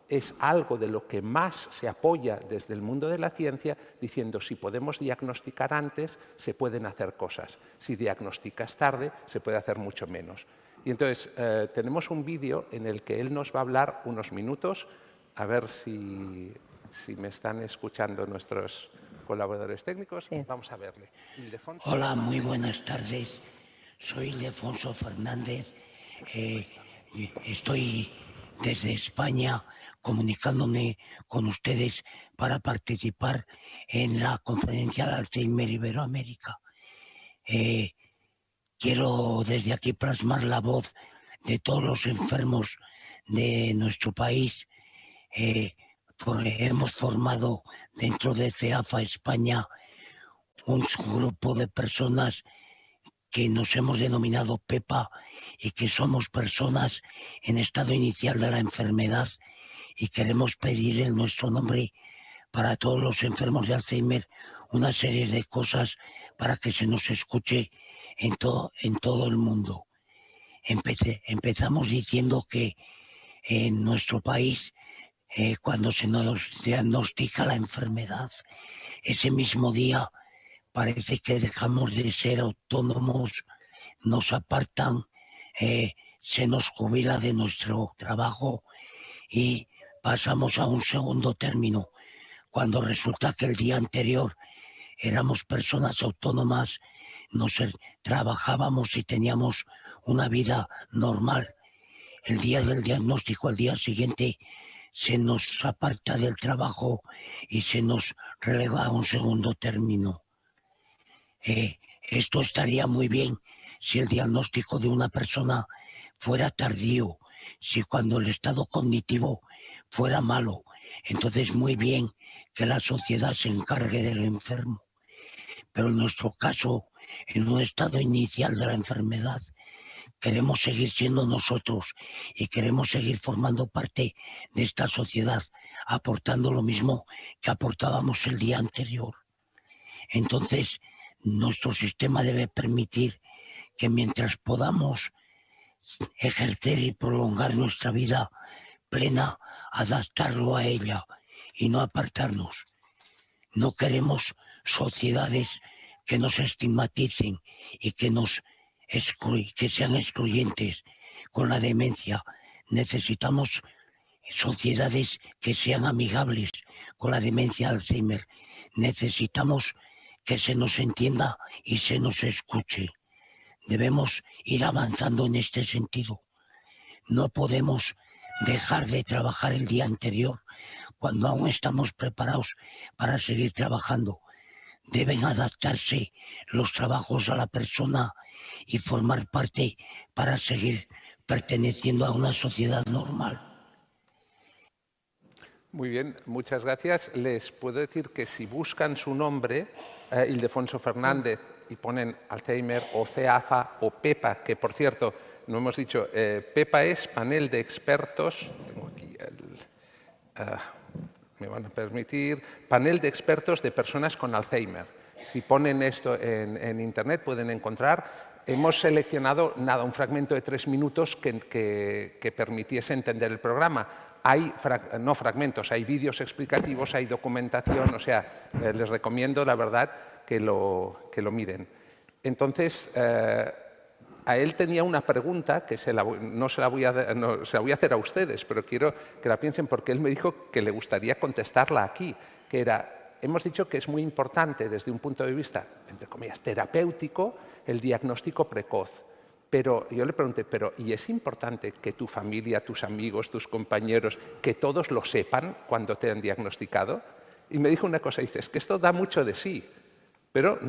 Speaker 3: es algo de lo que más se apoya desde el mundo de la ciencia, diciendo si podemos diagnosticar antes, se pueden hacer cosas. Si diagnosticas tarde, se puede hacer mucho menos. Y entonces tenemos un vídeo en el que él nos va a hablar unos minutos, a ver si me están escuchando nuestros colaboradores técnicos.
Speaker 5: Sí.
Speaker 3: Vamos a verle. Ildefonso.
Speaker 7: Hola, muy buenas tardes. Soy Ildefonso Fernández. Estoy desde España comunicándome con ustedes para participar en la conferencia de Alzheimer Iberoamérica. Quiero desde aquí plasmar la voz de todos los enfermos de nuestro país. Hemos formado dentro de CEAFA España un grupo de personas que nos hemos denominado PEPA y que somos personas en estado inicial de la enfermedad y queremos pedir en nuestro nombre para todos los enfermos de Alzheimer una serie de cosas para que se nos escuche en todo el mundo. Empezamos diciendo que en nuestro país, cuando se nos diagnostica la enfermedad, ese mismo día parece que dejamos de ser autónomos, nos apartan, se nos jubila de nuestro trabajo y pasamos a un segundo término, cuando resulta que el día anterior éramos personas autónomas, trabajábamos y teníamos una vida normal. El día del diagnóstico, al día siguiente, se nos aparta del trabajo y se nos releva a un segundo término. Esto estaría muy bien si el diagnóstico de una persona fuera tardío, si cuando el estado cognitivo fuera malo, entonces muy bien que la sociedad se encargue del enfermo. Pero en nuestro caso, en un estado inicial de la enfermedad, queremos seguir siendo nosotros y queremos seguir formando parte de esta sociedad, aportando lo mismo que aportábamos el día anterior. Entonces, nuestro sistema debe permitir que mientras podamos ejercer y prolongar nuestra vida plena, adaptarlo a ella y no apartarnos. No queremos sociedades que nos estigmaticen y que sean excluyentes con la demencia. Necesitamos sociedades que sean amigables con la demencia de Alzheimer. Necesitamos que se nos entienda y se nos escuche. Debemos ir avanzando en este sentido. No podemos dejar de trabajar el día anterior cuando aún estamos preparados para seguir trabajando. Deben adaptarse los trabajos a la persona y formar parte para seguir perteneciendo a una sociedad normal.
Speaker 3: Muy bien, muchas gracias. Les puedo decir que si buscan su nombre, Ildefonso Fernández, y ponen Alzheimer o CEAFA o PEPA, que por cierto, no hemos dicho, PEPA es panel de expertos, tengo aquí me van a permitir, panel de expertos de personas con Alzheimer. Si ponen esto en Internet pueden encontrar. Hemos seleccionado un fragmento de 3 minutos que permitiese entender el programa. Hay, no fragmentos, hay vídeos explicativos, hay documentación, o sea, les recomiendo, la verdad, que lo miren. Entonces, a él tenía una pregunta que se la voy a hacer a ustedes, pero quiero que la piensen porque él me dijo que le gustaría contestarla aquí, que era, hemos dicho que es muy importante desde un punto de vista, entre comillas, terapéutico, el diagnóstico precoz. Pero yo le pregunté, ¿y es importante que tu familia, tus amigos, tus compañeros, que todos lo sepan cuando te han diagnosticado? Y me dijo una cosa, dice, es que esto da mucho de sí, pero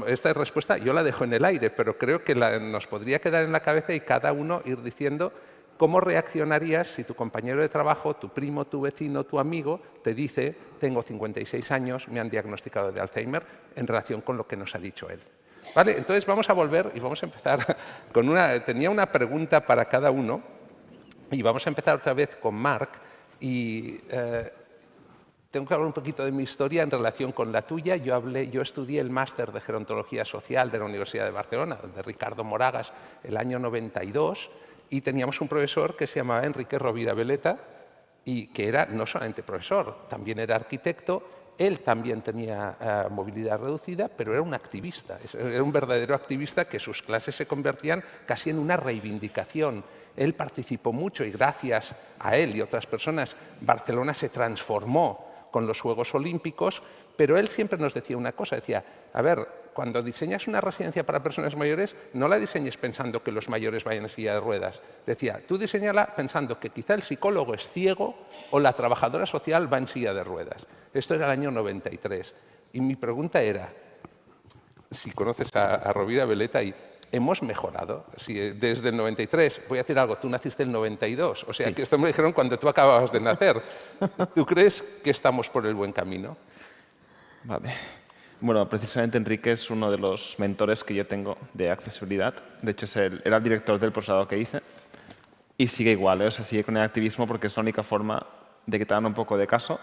Speaker 3: esta respuesta yo la dejo en el aire, pero creo que nos podría quedar en la cabeza y cada uno ir diciendo cómo reaccionarías si tu compañero de trabajo, tu primo, tu vecino, tu amigo te dice, tengo 56 años, me han diagnosticado de Alzheimer, en relación con lo que nos ha dicho él. Vale, entonces vamos a volver y vamos a empezar con tenía una pregunta para cada uno y vamos a empezar otra vez con Marc y tengo que hablar un poquito de mi historia en relación con la tuya. Yo estudié el máster de Gerontología Social de la Universidad de Barcelona, de Ricardo Moragas, el año 92, y teníamos un profesor que se llamaba Enrique Rovira Veleta y que era no solamente profesor, también era arquitecto. Él también tenía movilidad reducida, pero era un activista, era un verdadero activista que sus clases se convertían casi en una reivindicación. Él participó mucho y gracias a él y otras personas, Barcelona se transformó con los Juegos Olímpicos, pero él siempre nos decía una cosa, decía, a ver, cuando diseñas una residencia para personas mayores, no la diseñes pensando que los mayores vayan en silla de ruedas. Decía, tú diseñala pensando que quizá el psicólogo es ciego o la trabajadora social va en silla de ruedas. Esto era el año 93. Y mi pregunta era, si conoces a Rovira Veleta, y hemos mejorado. Si desde el 93, voy a decir algo, tú naciste en el 92, o sea
Speaker 4: Sí.
Speaker 3: que esto me lo dijeron cuando tú acababas de nacer. ¿Tú crees que estamos por el buen camino?
Speaker 4: Vale. Bueno, precisamente Enrique es uno de los mentores que yo tengo de accesibilidad. De hecho, era el director del posgrado que hice y sigue igual, ¿eh? O sea, sigue con el activismo porque es la única forma de que te hagan un poco de caso.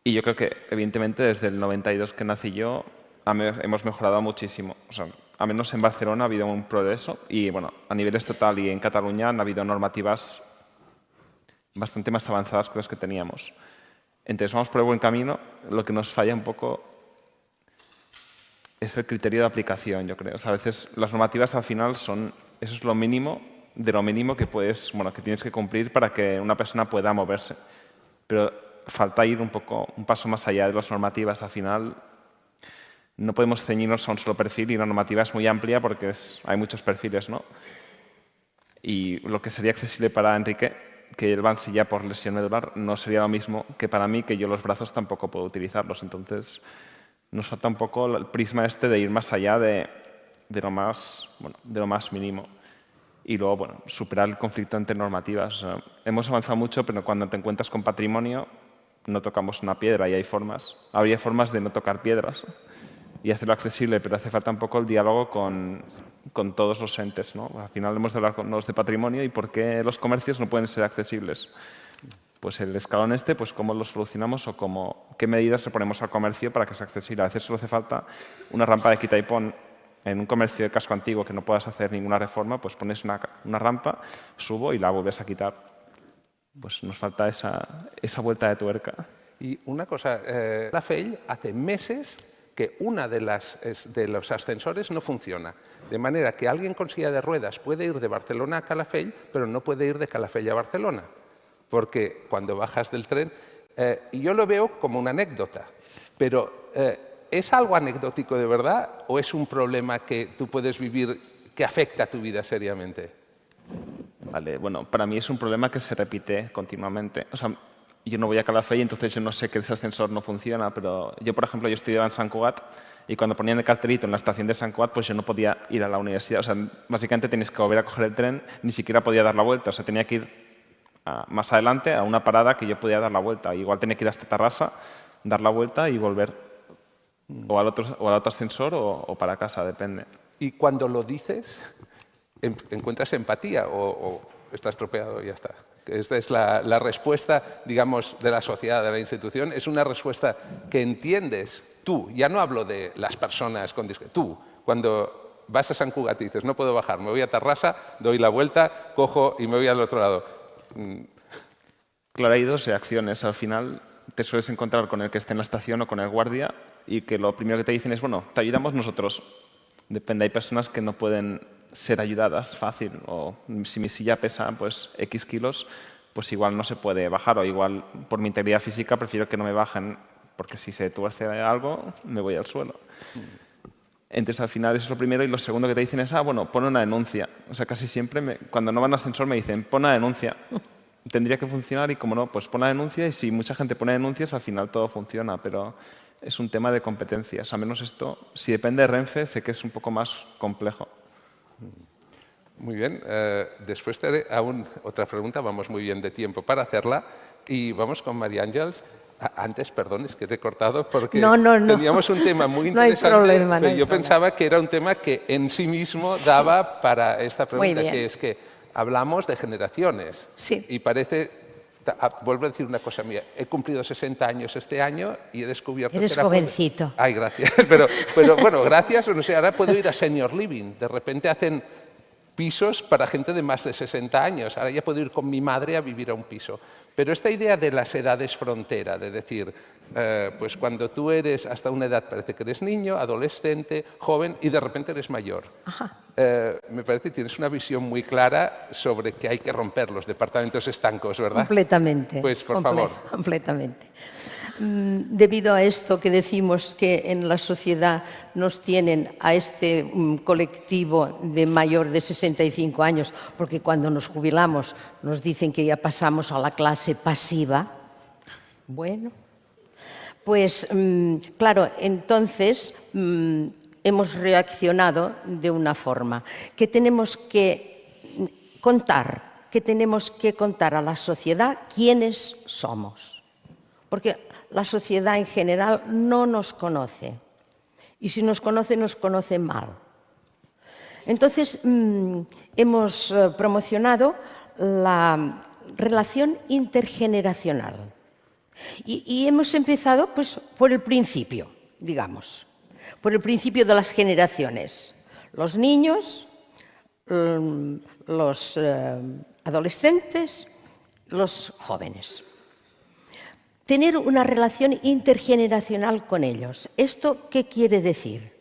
Speaker 4: Y yo creo que, evidentemente, desde el 92 que nací yo, hemos mejorado muchísimo. O sea, al menos en Barcelona ha habido un progreso y, bueno, a nivel estatal y en Cataluña han habido normativas bastante más avanzadas que las que teníamos. Entonces, vamos por el buen camino. Lo que nos falla un poco es el criterio de aplicación, yo creo. O sea, a veces las normativas al final eso es lo mínimo de lo mínimo que que tienes que cumplir para que una persona pueda moverse. Pero falta ir un paso más allá de las normativas. Al final no podemos ceñirnos a un solo perfil y la normativa es muy amplia porque hay muchos perfiles, ¿no? Y lo que sería accesible para Enrique, que él va en silla por lesión medular, no sería lo mismo que para mí, que yo los brazos tampoco puedo utilizarlos. Entonces, nos falta un poco el prisma de ir más allá de lo más mínimo. Y luego, bueno, superar el conflicto entre normativas. O sea, hemos avanzado mucho, pero cuando te encuentras con patrimonio, no tocamos una piedra y habría formas de no tocar piedras y hacerlo accesible, pero hace falta un poco el diálogo con todos los entes, ¿no? Al final hemos de hablar con los de patrimonio y por qué los comercios no pueden ser accesibles. Pues el escalón pues cómo lo solucionamos o qué medidas le ponemos al comercio para que sea accesible. A veces solo hace falta una rampa de quita y pon en un comercio de casco antiguo que no puedas hacer ninguna reforma, pues pones una rampa, subo y la vuelves a quitar. Pues nos falta esa vuelta de tuerca.
Speaker 3: Y una cosa, la FEIL hace meses que una de los ascensores no funciona. De manera que alguien con silla de ruedas puede ir de Barcelona a Calafell, pero no puede ir de Calafell a Barcelona. Porque cuando bajas del tren, y yo lo veo como una anécdota, pero ¿es algo anecdótico de verdad o es un problema que tú puedes vivir que afecta a tu vida seriamente?
Speaker 4: Vale, bueno, para mí es un problema que se repite continuamente. O sea, yo no voy a Calafell, entonces yo no sé que ese ascensor no funciona, pero yo, por ejemplo, yo estudiaba en Sant Cugat y cuando ponían el cartelito en la estación de Sant Cugat, pues yo no podía ir a la universidad. O sea, básicamente tienes que volver a coger el tren, ni siquiera podía dar la vuelta. O sea, tenía que ir más adelante a una parada que yo podía dar la vuelta. Igual tenía que ir hasta Tarrasa, dar la vuelta y volver. O al otro ascensor o para casa, depende.
Speaker 3: Y cuando lo dices, ¿encuentras empatía o estás estropeado y ya está? Esta es la respuesta, digamos, de la sociedad, de la institución. Es una respuesta que entiendes tú. Ya no hablo de las personas con discapacidad. Tú, cuando vas a Sant Cugat y dices, no puedo bajar, me voy a Tarrasa, doy la vuelta, cojo y me voy al otro lado.
Speaker 4: Claro, hay dos reacciones. Al final te sueles encontrar con el que esté en la estación o con el guardia y que lo primero que te dicen es, bueno, te ayudamos nosotros. Depende, hay personas que no pueden ser ayudadas fácil, o si mi silla pesa pues X kilos, pues igual no se puede bajar, o igual por mi integridad física prefiero que no me bajen, porque si se tuerce algo me voy al suelo. Entonces al final eso es lo primero, y lo segundo que te dicen es, bueno, pon una denuncia. O sea, casi siempre cuando no van al ascensor me dicen, pon una denuncia. Tendría que funcionar y como no, pues pon la denuncia, y si mucha gente pone denuncias al final todo funciona, pero es un tema de competencias. Al menos esto, si depende de Renfe, sé que es un poco más complejo.
Speaker 3: Muy bien. Después te haré aún otra pregunta. Vamos muy bien de tiempo para hacerla. Y vamos con María Àngels. Antes, perdón, es que te he cortado porque
Speaker 5: No.
Speaker 3: teníamos un tema muy
Speaker 5: No hay
Speaker 3: interesante,
Speaker 5: problema, no
Speaker 3: pero
Speaker 5: hay
Speaker 3: yo
Speaker 5: problema.
Speaker 3: pensaba que era un tema que en sí mismo daba para esta pregunta,
Speaker 5: bien.
Speaker 3: que es que hablamos de generaciones.
Speaker 5: Sí.
Speaker 3: Y parece, vuelvo a decir una cosa mía, he cumplido 60 años este año y he descubierto
Speaker 5: Eres
Speaker 3: que era...
Speaker 5: jovencito.
Speaker 3: Ay, gracias. Pero bueno, gracias, no sé, ahora puedo ir a Senior Living. De repente hacen pisos para gente de más de 60 años. Ahora ya puedo ir con mi madre a vivir a un piso. Pero esta idea de las edades frontera, de decir, pues cuando tú eres hasta una edad parece que eres niño, adolescente, joven y de repente eres mayor. Me parece que tienes una visión muy clara sobre que hay que romper los departamentos estancos, ¿verdad?
Speaker 5: Completamente.
Speaker 3: Pues por favor.
Speaker 5: Completamente. Debido a esto que decimos que en la sociedad nos tienen a este colectivo de mayor de 65 años, porque cuando nos jubilamos nos dicen que ya pasamos a la clase pasiva, bueno, pues claro, entonces hemos reaccionado de una forma que tenemos que contar a la sociedad quiénes somos, porque la sociedad en general no nos conoce y si nos conoce mal. Entonces hemos promocionado la relación intergeneracional y hemos empezado pues, por el principio, digamos, por el principio de las generaciones. Los niños, los adolescentes, los jóvenes. Tener una relación intergeneracional con ellos. ¿Esto qué quiere decir?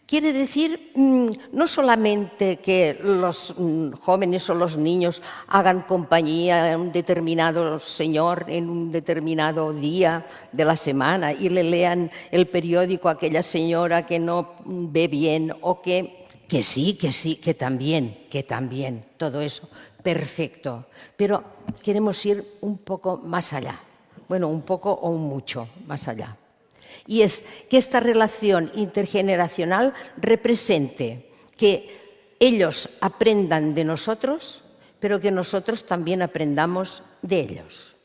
Speaker 5: Quiere decir no solamente que los jóvenes o los niños hagan compañía a un determinado señor en un determinado día de la semana y le lean el periódico a aquella señora que no ve bien o que sí, que también, todo eso, perfecto. Pero queremos ir un poco más allá. Bueno, un poco o un mucho más allá. Y es que esta relación intergeneracional represente que ellos aprendan de nosotros, pero que nosotros también aprendamos de ellos,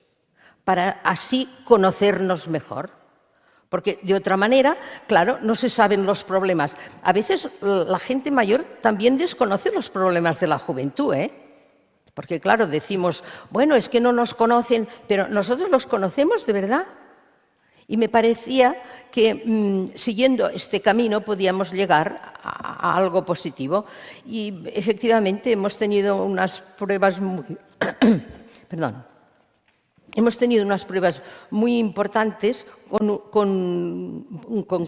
Speaker 5: para así conocernos mejor. Porque de otra manera, claro, no se saben los problemas. A veces la gente mayor también desconoce los problemas de la juventud, ¿eh? Porque claro, decimos, bueno, es que no nos conocen, pero nosotros los conocemos de verdad. Y me parecía que siguiendo este camino podíamos llegar a algo positivo. Y efectivamente hemos tenido unas pruebas muy... Perdón. Hemos tenido unas pruebas muy importantes con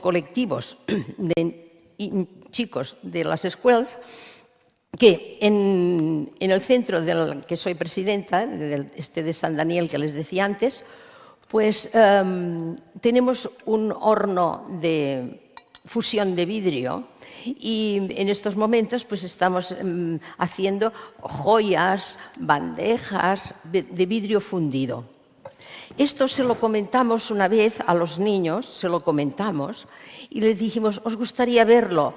Speaker 5: colectivos de chicos de las escuelas que en el centro del que soy presidenta, de San Daniel que les decía antes, pues tenemos un horno de fusión de vidrio y en estos momentos pues estamos haciendo joyas, bandejas de vidrio fundido. Esto se lo comentamos una vez a los niños, y les dijimos, ¿os gustaría verlo?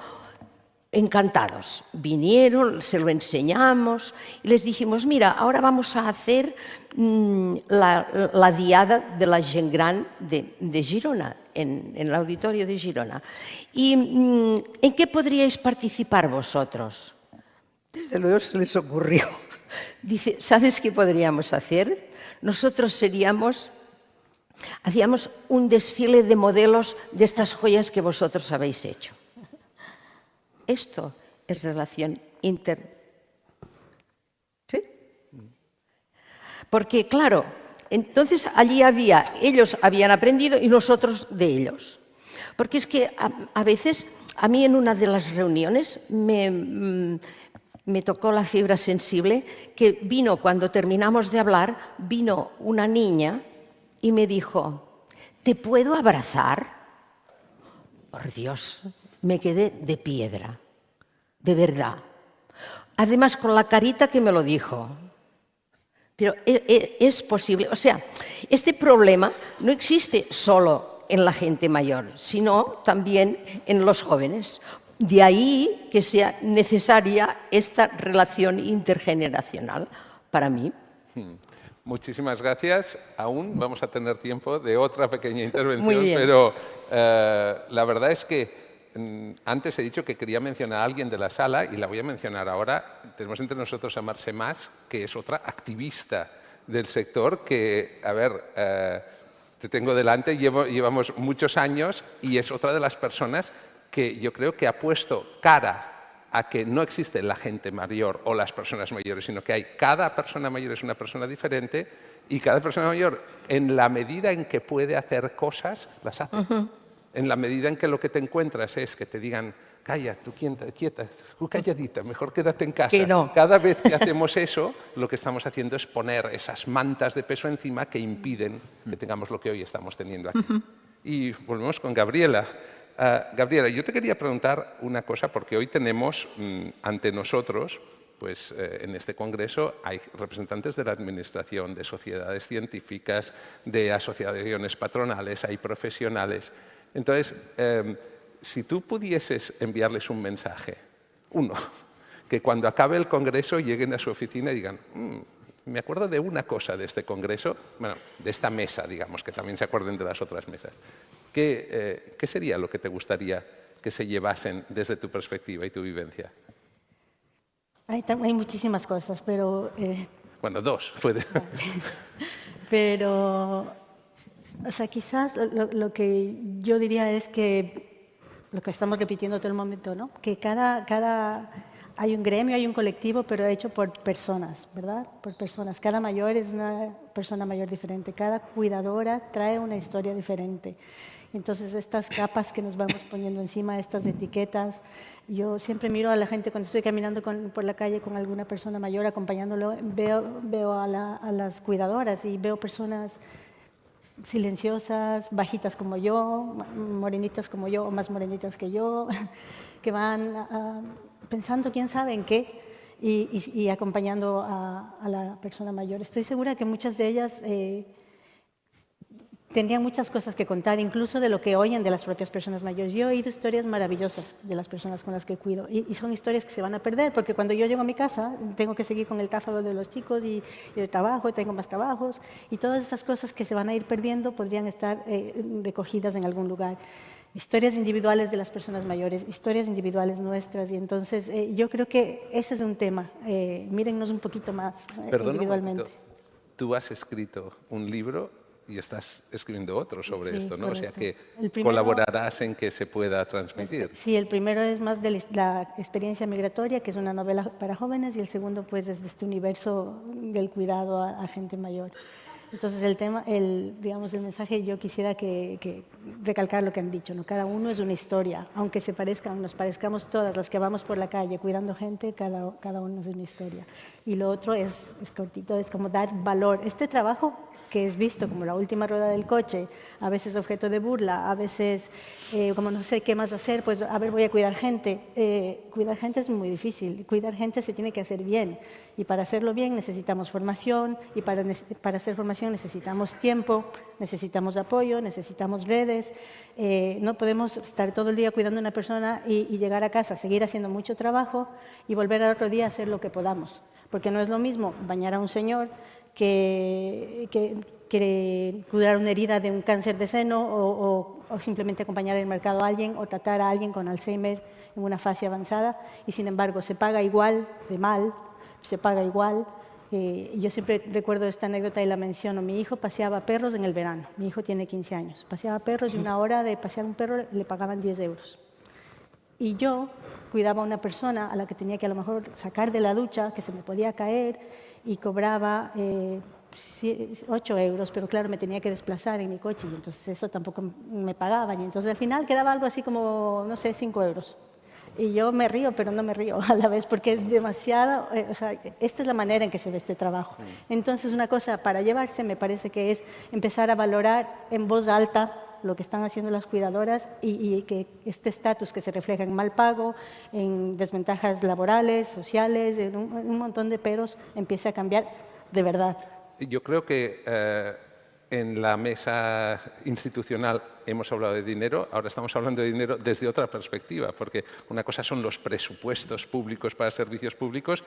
Speaker 5: Encantados. Vinieron, se lo enseñamos y les dijimos, mira, ahora vamos a hacer la diada de la gent gran de Girona, en el auditorio de Girona. ¿Y en qué podríais participar vosotros? Desde luego se les ocurrió. Dice, ¿sabes qué podríamos hacer? Nosotros hacíamos un desfile de modelos de estas joyas que vosotros habéis hecho. Esto es relación ¿Sí? Porque, claro, entonces allí ellos habían aprendido y nosotros de ellos. Porque es que a veces, a mí en una de las reuniones me tocó la fibra sensible, que vino, cuando terminamos de hablar, vino una niña y me dijo, ¿te puedo abrazar? Por Dios, me quedé de piedra, de verdad. Además, con la carita que me lo dijo. Pero es posible. O sea, este problema no existe solo en la gente mayor, sino también en los jóvenes. De ahí que sea necesaria esta relación intergeneracional para mí.
Speaker 3: Muchísimas gracias. Aún vamos a tener tiempo de otra pequeña intervención,
Speaker 5: Muy bien.
Speaker 3: pero la verdad es que antes he dicho que quería mencionar a alguien de la sala y la voy a mencionar ahora. Tenemos entre nosotros a Mercè Mas, que es otra activista del sector que, a ver, te tengo delante, llevamos muchos años y es otra de las personas que yo creo que ha puesto cara a que no existe la gente mayor o las personas mayores, sino que cada persona mayor es una persona diferente y cada persona mayor, en la medida en que puede hacer cosas, las hace. En la medida en que lo que te encuentras es que te digan, calla, tú quieta, tú calladita, mejor quédate en casa.
Speaker 5: Que no.
Speaker 3: Cada vez que hacemos eso, lo que estamos haciendo es poner esas mantas de peso encima que impiden que tengamos lo que hoy estamos teniendo aquí. Y volvemos con Gabriela. Gabriela, yo te quería preguntar una cosa, porque hoy tenemos ante nosotros, pues en este congreso hay representantes de la administración, de sociedades científicas, de asociaciones patronales, hay profesionales. Entonces, si tú pudieses enviarles un mensaje, uno, que cuando acabe el congreso lleguen a su oficina y digan, me acuerdo de una cosa de este congreso, bueno, de esta mesa, digamos, que también se acuerden de las otras mesas. ¿Qué sería lo que te gustaría que se llevasen desde tu perspectiva y tu vivencia?
Speaker 6: Hay muchísimas cosas, pero...
Speaker 3: Bueno, dos. Puede.
Speaker 6: Pero, o sea, quizás lo que yo diría es que, lo que estamos repitiendo todo el momento, ¿no? Que hay un gremio, hay un colectivo, pero hecho por personas, ¿verdad? Por personas. Cada mayor es una persona mayor diferente. Cada cuidadora trae una historia diferente. Entonces, estas capas que nos vamos poniendo encima, estas etiquetas, yo siempre miro a la gente cuando estoy caminando por la calle con alguna persona mayor acompañándolo, veo a las cuidadoras y veo personas silenciosas, bajitas como yo, morenitas como yo o más morenitas que yo, que van pensando quién sabe en qué y acompañando a la persona mayor. Estoy segura que muchas de ellas tendrían muchas cosas que contar, incluso de lo que oyen de las propias personas mayores. Yo he oído historias maravillosas de las personas con las que cuido y son historias que se van a perder, porque cuando yo llego a mi casa tengo que seguir con el cáfago de los chicos y el trabajo, tengo más trabajos, y todas esas cosas que se van a ir perdiendo podrían estar recogidas en algún lugar. Historias individuales de las personas mayores, historias individuales nuestras, y entonces yo creo que ese es un tema. Mírennos un poquito más individualmente.
Speaker 3: Un momentito. Tú has escrito un libro y estás escribiendo otro sobre esto, ¿no?
Speaker 6: Correcto.
Speaker 3: O sea que
Speaker 6: Primero,
Speaker 3: colaborarás en que se pueda transmitir.
Speaker 6: Sí, el primero es más de la experiencia migratoria, que es una novela para jóvenes, y el segundo pues es de este universo del cuidado a gente mayor. Entonces el tema, digamos, el mensaje, yo quisiera que recalcar lo que han dicho, ¿no? Cada uno es una historia, aunque nos parezcamos todas las que vamos por la calle cuidando gente, cada uno es una historia. Y lo otro es cortito, es como dar valor. Este trabajo que es visto como la última rueda del coche, a veces objeto de burla, a veces como no sé qué más hacer, pues a ver, voy a cuidar gente. Cuidar gente es muy difícil, cuidar gente se tiene que hacer bien, y para hacerlo bien necesitamos formación, y para hacer formación necesitamos tiempo, necesitamos apoyo, necesitamos redes. No podemos estar todo el día cuidando a una persona y llegar a casa, seguir haciendo mucho trabajo y volver al otro día a hacer lo que podamos, porque no es lo mismo bañar a un señor que cuidar una herida de un cáncer de seno o simplemente acompañar al mercado a alguien o tratar a alguien con Alzheimer en una fase avanzada, y sin embargo se paga igual de mal, se paga igual. Yo siempre recuerdo esta anécdota y la menciono. Mi hijo paseaba perros en el verano, mi hijo tiene 15 años, paseaba perros y una hora de pasear un perro le pagaban 10 euros. Y yo cuidaba a una persona a la que tenía que a lo mejor sacar de la ducha, que se me podía caer, y cobraba 8 euros, pero claro, me tenía que desplazar en mi coche y entonces eso tampoco me pagaban. Y entonces al final quedaba algo así como, no sé, 5 euros. Y yo me río, pero no me río a la vez, porque es demasiado, o sea, esta es la manera en que se ve este trabajo. Entonces una cosa para llevarse me parece que es empezar a valorar en voz alta lo que están haciendo las cuidadoras y que este estatus que se refleja en mal pago, en desventajas laborales, sociales, en un montón de peros, empiece a cambiar de verdad.
Speaker 3: Yo creo que en la mesa institucional hemos hablado de dinero, ahora estamos hablando de dinero desde otra perspectiva, porque una cosa son los presupuestos públicos para servicios públicos,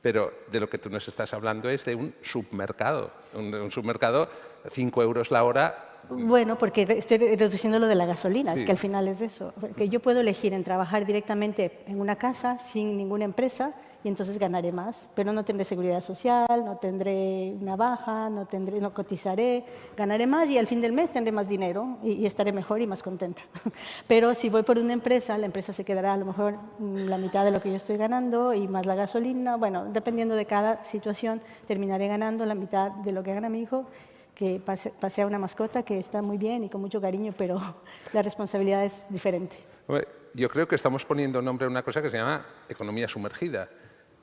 Speaker 3: pero de lo que tú nos estás hablando es de un submercado, un submercado, 5 euros la hora.
Speaker 6: Bueno, porque estoy reduciendo lo de la gasolina,
Speaker 3: Sí.
Speaker 6: es que al final es eso. Porque yo puedo elegir en trabajar directamente en una casa sin ninguna empresa y entonces ganaré más, pero no tendré seguridad social, no tendré una baja, no cotizaré, ganaré más y al fin del mes tendré más dinero y estaré mejor y más contenta. Pero si voy por una empresa, la empresa se quedará a lo mejor la mitad de lo que yo estoy ganando y más la gasolina. Bueno, dependiendo de cada situación, terminaré ganando la mitad de lo que gana mi hijo, que pasea una mascota que está muy bien y con mucho cariño, pero la responsabilidad es diferente.
Speaker 3: Yo creo que estamos poniendo nombre a una cosa que se llama economía sumergida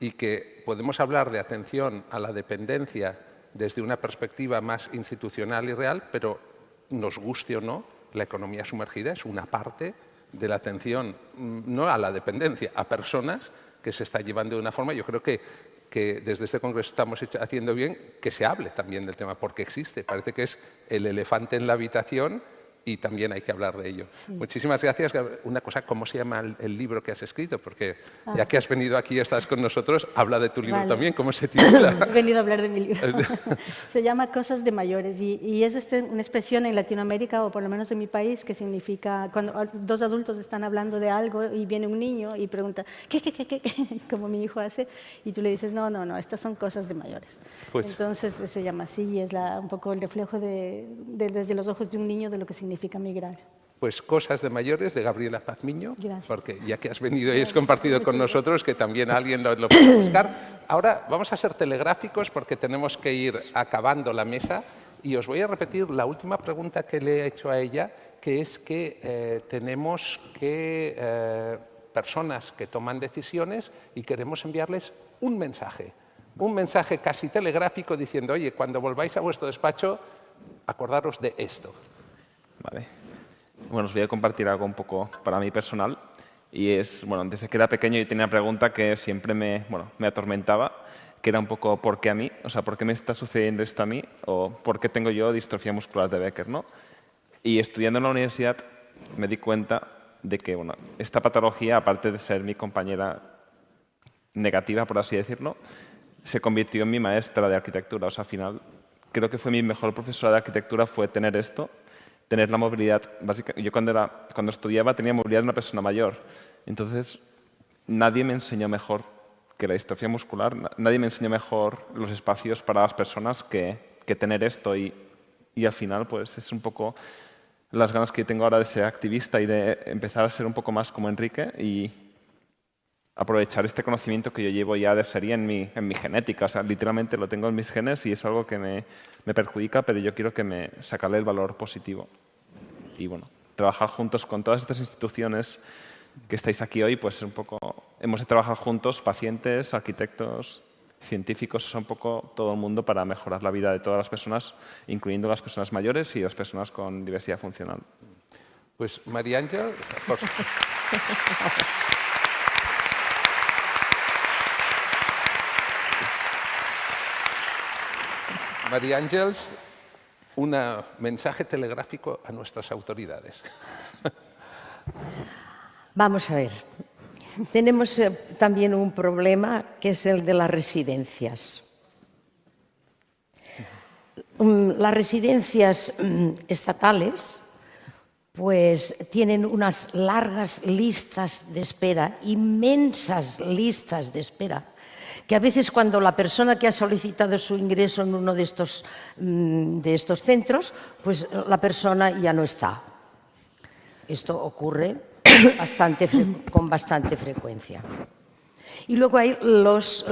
Speaker 3: y que podemos hablar de atención a la dependencia desde una perspectiva más institucional y real, pero nos guste o no, la economía sumergida es una parte de la atención, no a la dependencia, a personas que se está llevando de una forma. Yo creo que desde este congreso estamos haciendo bien que se hable también del tema, porque existe. Parece que es el elefante en la habitación y también hay que hablar de ello. Sí. Muchísimas gracias. Una cosa, ¿cómo se llama el libro que has escrito? Porque ya que has venido aquí y estás con nosotros, habla de tu libro también. ¿Cómo se titula?
Speaker 6: He venido a hablar de mi libro. Se llama Cosas de mayores y es una expresión en Latinoamérica, o por lo menos en mi país, que significa cuando dos adultos están hablando de algo y viene un niño y pregunta, ¿qué? Como mi hijo hace, y tú le dices, no, estas son cosas de mayores. Pues, entonces se llama así y es un poco el reflejo desde los ojos de un niño de lo que significa migrar.
Speaker 3: Pues Cosas de mayores, de Gabriela Pazmiño.
Speaker 6: Gracias.
Speaker 3: Porque ya que has venido y has compartido con nosotros, que también alguien lo puede buscar. Ahora vamos a ser telegráficos porque tenemos que ir acabando la mesa y os voy a repetir la última pregunta que le he hecho a ella, que es que tenemos que personas que toman decisiones y queremos enviarles un mensaje casi telegráfico diciendo, oye, cuando volváis a vuestro despacho, acordaros de esto.
Speaker 4: Vale. Bueno, os voy a compartir algo un poco para mí personal. Y es, bueno, desde que era pequeño yo tenía una pregunta que siempre me atormentaba, que era un poco ¿por qué a mí? O sea, ¿por qué me está sucediendo esto a mí? O ¿por qué tengo yo distrofia muscular de Becker? ¿No? Y estudiando en la universidad me di cuenta de que bueno, esta patología, aparte de ser mi compañera negativa, por así decirlo, se convirtió en mi maestra de arquitectura. O sea, al final creo que fue mi mejor profesora de arquitectura fue tener esto, tener la movilidad básica. Yo cuando estudiaba tenía movilidad de una persona mayor. Entonces, nadie me enseñó mejor que la distrofia muscular, nadie me enseñó mejor los espacios para las personas que tener esto. Y al final, pues es un poco las ganas que tengo ahora de ser activista y de empezar a ser un poco más como Enrique y aprovechar este conocimiento que yo llevo ya de serie en mi genética. O sea, literalmente lo tengo en mis genes y es algo que me perjudica, pero yo quiero que sacarle el valor positivo. Y bueno, trabajar juntos con todas estas instituciones que estáis aquí hoy, pues un poco hemos de trabajar juntos, pacientes, arquitectos, científicos, o sea, un poco todo el mundo para mejorar la vida de todas las personas, incluyendo las personas mayores y las personas con diversidad funcional.
Speaker 3: Pues María Ángel, por favor. María Ángeles, un mensaje telegráfico a nuestras autoridades.
Speaker 5: Vamos a ver. Tenemos también un problema que es el de las residencias. Las residencias estatales pues tienen unas largas listas de espera, inmensas listas de espera, que a veces cuando la persona que ha solicitado su ingreso en uno de estos centros, pues la persona ya no está. Esto ocurre con bastante frecuencia. Y luego hay las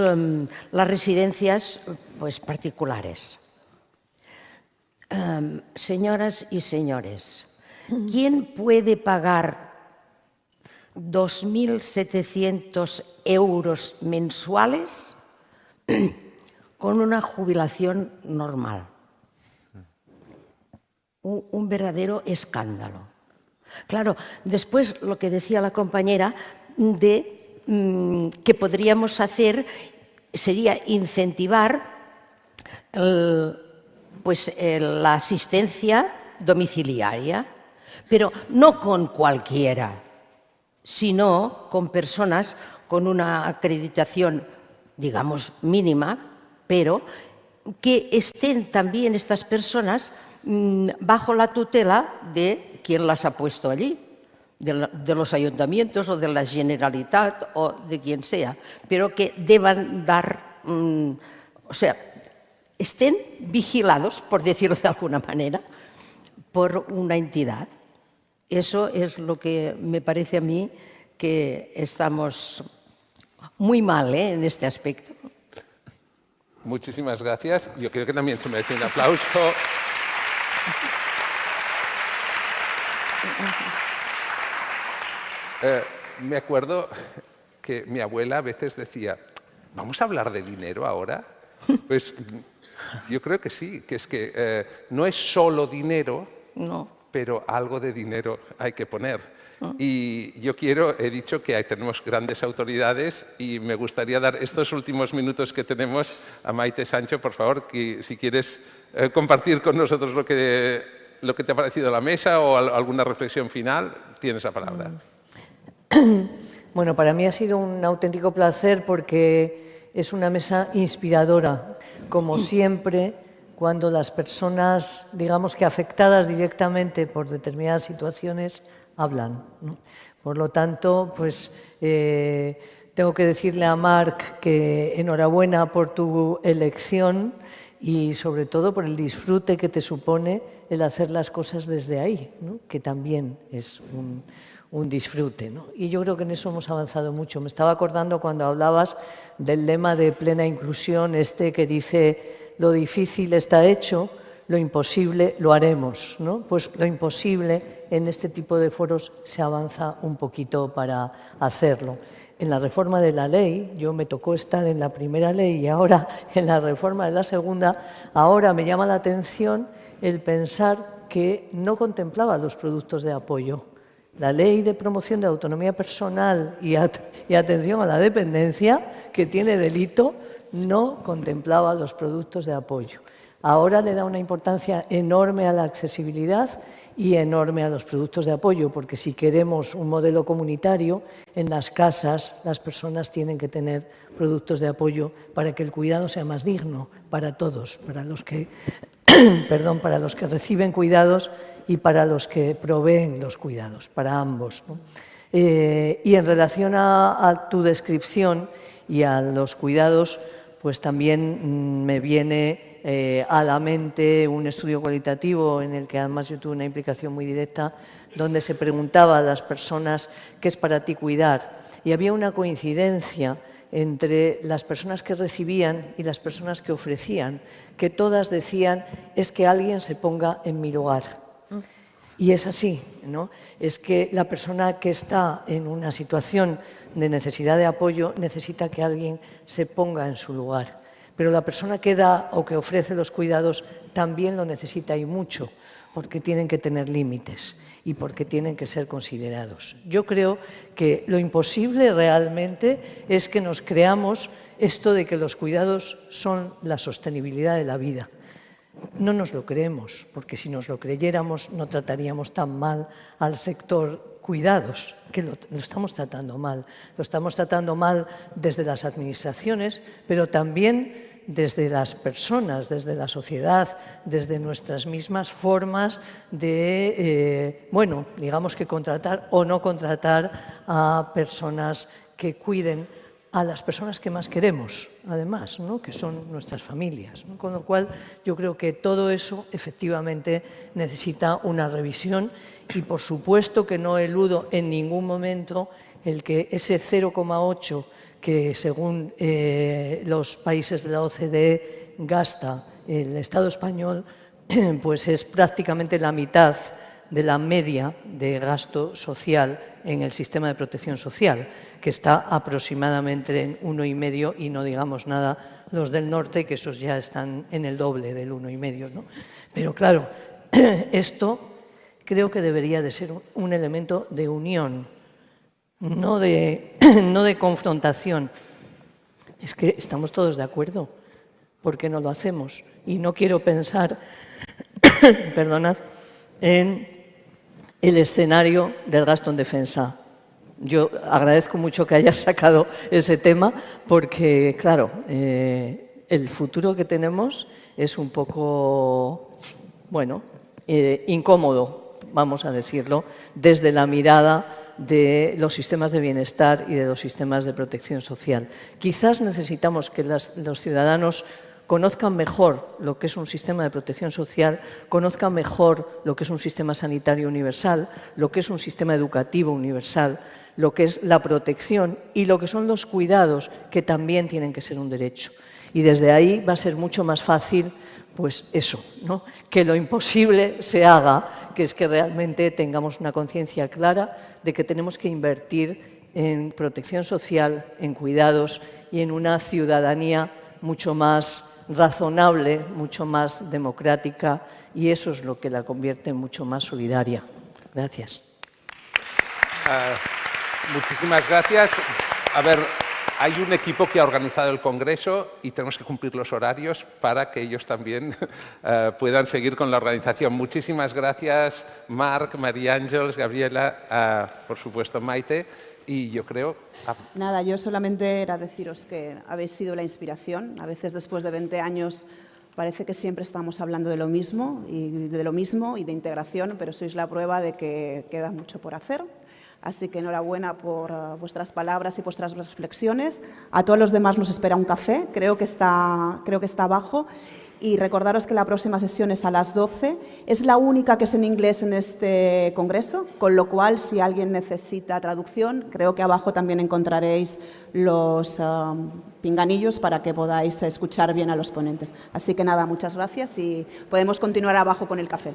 Speaker 5: residencias pues, particulares. Señoras y señores, ¿quién puede pagar 2.700 euros mensuales con una jubilación normal? Un verdadero escándalo. Claro, después lo que decía la compañera de que podríamos hacer sería incentivar pues la asistencia domiciliaria, pero no con cualquiera, sino con personas con una acreditación, digamos, mínima, pero que estén también estas personas bajo la tutela de quien las ha puesto allí, de los ayuntamientos o de la Generalitat o de quien sea, pero que deban dar, o sea, estén vigilados, por decirlo de alguna manera, por una entidad. Eso es lo que me parece a mí que estamos muy mal en este aspecto.
Speaker 3: Muchísimas gracias. Yo creo que también se merece un aplauso. Me acuerdo que mi abuela a veces decía, ¿vamos a hablar de dinero ahora? Pues yo creo que sí, que es que no es solo dinero,
Speaker 5: No.
Speaker 3: pero algo de dinero hay que poner. Y yo he dicho que ahí tenemos grandes autoridades y me gustaría dar estos últimos minutos que tenemos a Maite Sancho, por favor, que si quieres compartir con nosotros lo que te ha parecido la mesa o alguna reflexión final, tienes la palabra.
Speaker 2: Bueno, para mí ha sido un auténtico placer porque es una mesa inspiradora, como siempre, cuando las personas, digamos que afectadas directamente por determinadas situaciones, hablan, ¿no? Por lo tanto, pues tengo que decirle a Marc que enhorabuena por tu elección y sobre todo por el disfrute que te supone el hacer las cosas desde ahí, ¿no? Que también es un disfrute, ¿no? Y yo creo que en eso hemos avanzado mucho. Me estaba acordando cuando hablabas del lema de plena inclusión, que dice lo difícil está hecho, lo imposible lo haremos, ¿no? Pues lo imposible en este tipo de foros se avanza un poquito para hacerlo. En la reforma de la ley, yo me tocó estar en la primera ley y ahora en la reforma de la segunda, ahora me llama la atención el pensar que no contemplaba los productos de apoyo. La ley de promoción de autonomía personal y atención a la dependencia, que tiene delito, no contemplaba los productos de apoyo. Ahora le da una importancia enorme a la accesibilidad y enorme a los productos de apoyo, porque si queremos un modelo comunitario, en las casas las personas tienen que tener productos de apoyo para que el cuidado sea más digno para todos, para los que, para los que reciben cuidados y para los que proveen los cuidados, para ambos, ¿no? Y en relación a tu descripción y a los cuidados, pues también me viene a la mente un estudio cualitativo en el que además yo tuve una implicación muy directa, donde se preguntaba a las personas qué es para ti cuidar. Y había una coincidencia entre las personas que recibían y las personas que ofrecían, que todas decían es que alguien se ponga en mi lugar. Y es así, ¿no? Es que la persona que está en una situación de necesidad de apoyo necesita que alguien se ponga en su lugar. Pero la persona que da o que ofrece los cuidados también lo necesita y mucho, porque tienen que tener límites y porque tienen que ser considerados. Yo creo que lo imposible realmente es que nos creamos esto de que los cuidados son la sostenibilidad de la vida. No nos lo creemos, porque si nos lo creyéramos no trataríamos tan mal al sector cuidados, que lo estamos tratando mal. Lo estamos tratando mal desde las administraciones, pero también desde las personas, desde la sociedad, desde nuestras mismas formas de, digamos que contratar o no contratar a personas que cuiden a las personas que más queremos, además, ¿no? Que son nuestras familias, ¿no? Con lo cual, yo creo que todo eso efectivamente necesita una revisión y, por supuesto, que no eludo en ningún momento el que ese 0,8 que, según los países de la OCDE, gasta el Estado español, pues es prácticamente la mitad de la media de gasto social en el sistema de protección social, que está aproximadamente en 1,5 y no digamos nada los del norte, que esos ya están en el doble del 1,5, ¿no? Pero claro, esto creo que debería de ser un elemento de unión, no de confrontación. Es que estamos todos de acuerdo. ¿Por qué no lo hacemos? Y no quiero pensar, perdonad, en el escenario del gasto en defensa. Yo agradezco mucho que hayas sacado ese tema porque, claro, el futuro que tenemos es un poco, bueno, incómodo, vamos a decirlo, desde la mirada de los sistemas de bienestar y de los sistemas de protección social. Quizás necesitamos que los ciudadanos conozcan mejor lo que es un sistema de protección social, conozcan mejor lo que es un sistema sanitario universal, lo que es un sistema educativo universal, lo que es la protección y lo que son los cuidados, que también tienen que ser un derecho. Y desde ahí va a ser mucho más fácil, pues eso, ¿no? Que lo imposible se haga, que es que realmente tengamos una conciencia clara de que tenemos que invertir en protección social, en cuidados y en una ciudadanía mucho más razonable, mucho más democrática, y eso es lo que la convierte en mucho más solidaria. Gracias.
Speaker 3: Muchísimas gracias. A ver, hay un equipo que ha organizado el Congreso y tenemos que cumplir los horarios para que ellos también puedan seguir con la organización. Muchísimas gracias, Marc, María Ángeles, Gabriela, por supuesto, Maite. Y yo creo...
Speaker 1: Nada, yo solamente era deciros que habéis sido la inspiración. A veces después de 20 años parece que siempre estamos hablando de lo mismo y de integración, pero sois la prueba de que queda mucho por hacer. Así que enhorabuena por vuestras palabras y vuestras reflexiones. A todos los demás nos espera un café, creo que está abajo. Y recordaros que la próxima sesión es a las 12. Es la única que es en inglés en este congreso, con lo cual, si alguien necesita traducción, creo que abajo también encontraréis los pinganillos para que podáis escuchar bien a los ponentes. Así que nada, muchas gracias y podemos continuar abajo con el café.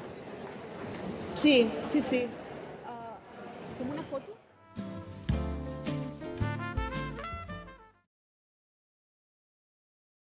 Speaker 1: Sí. ¿Como una foto?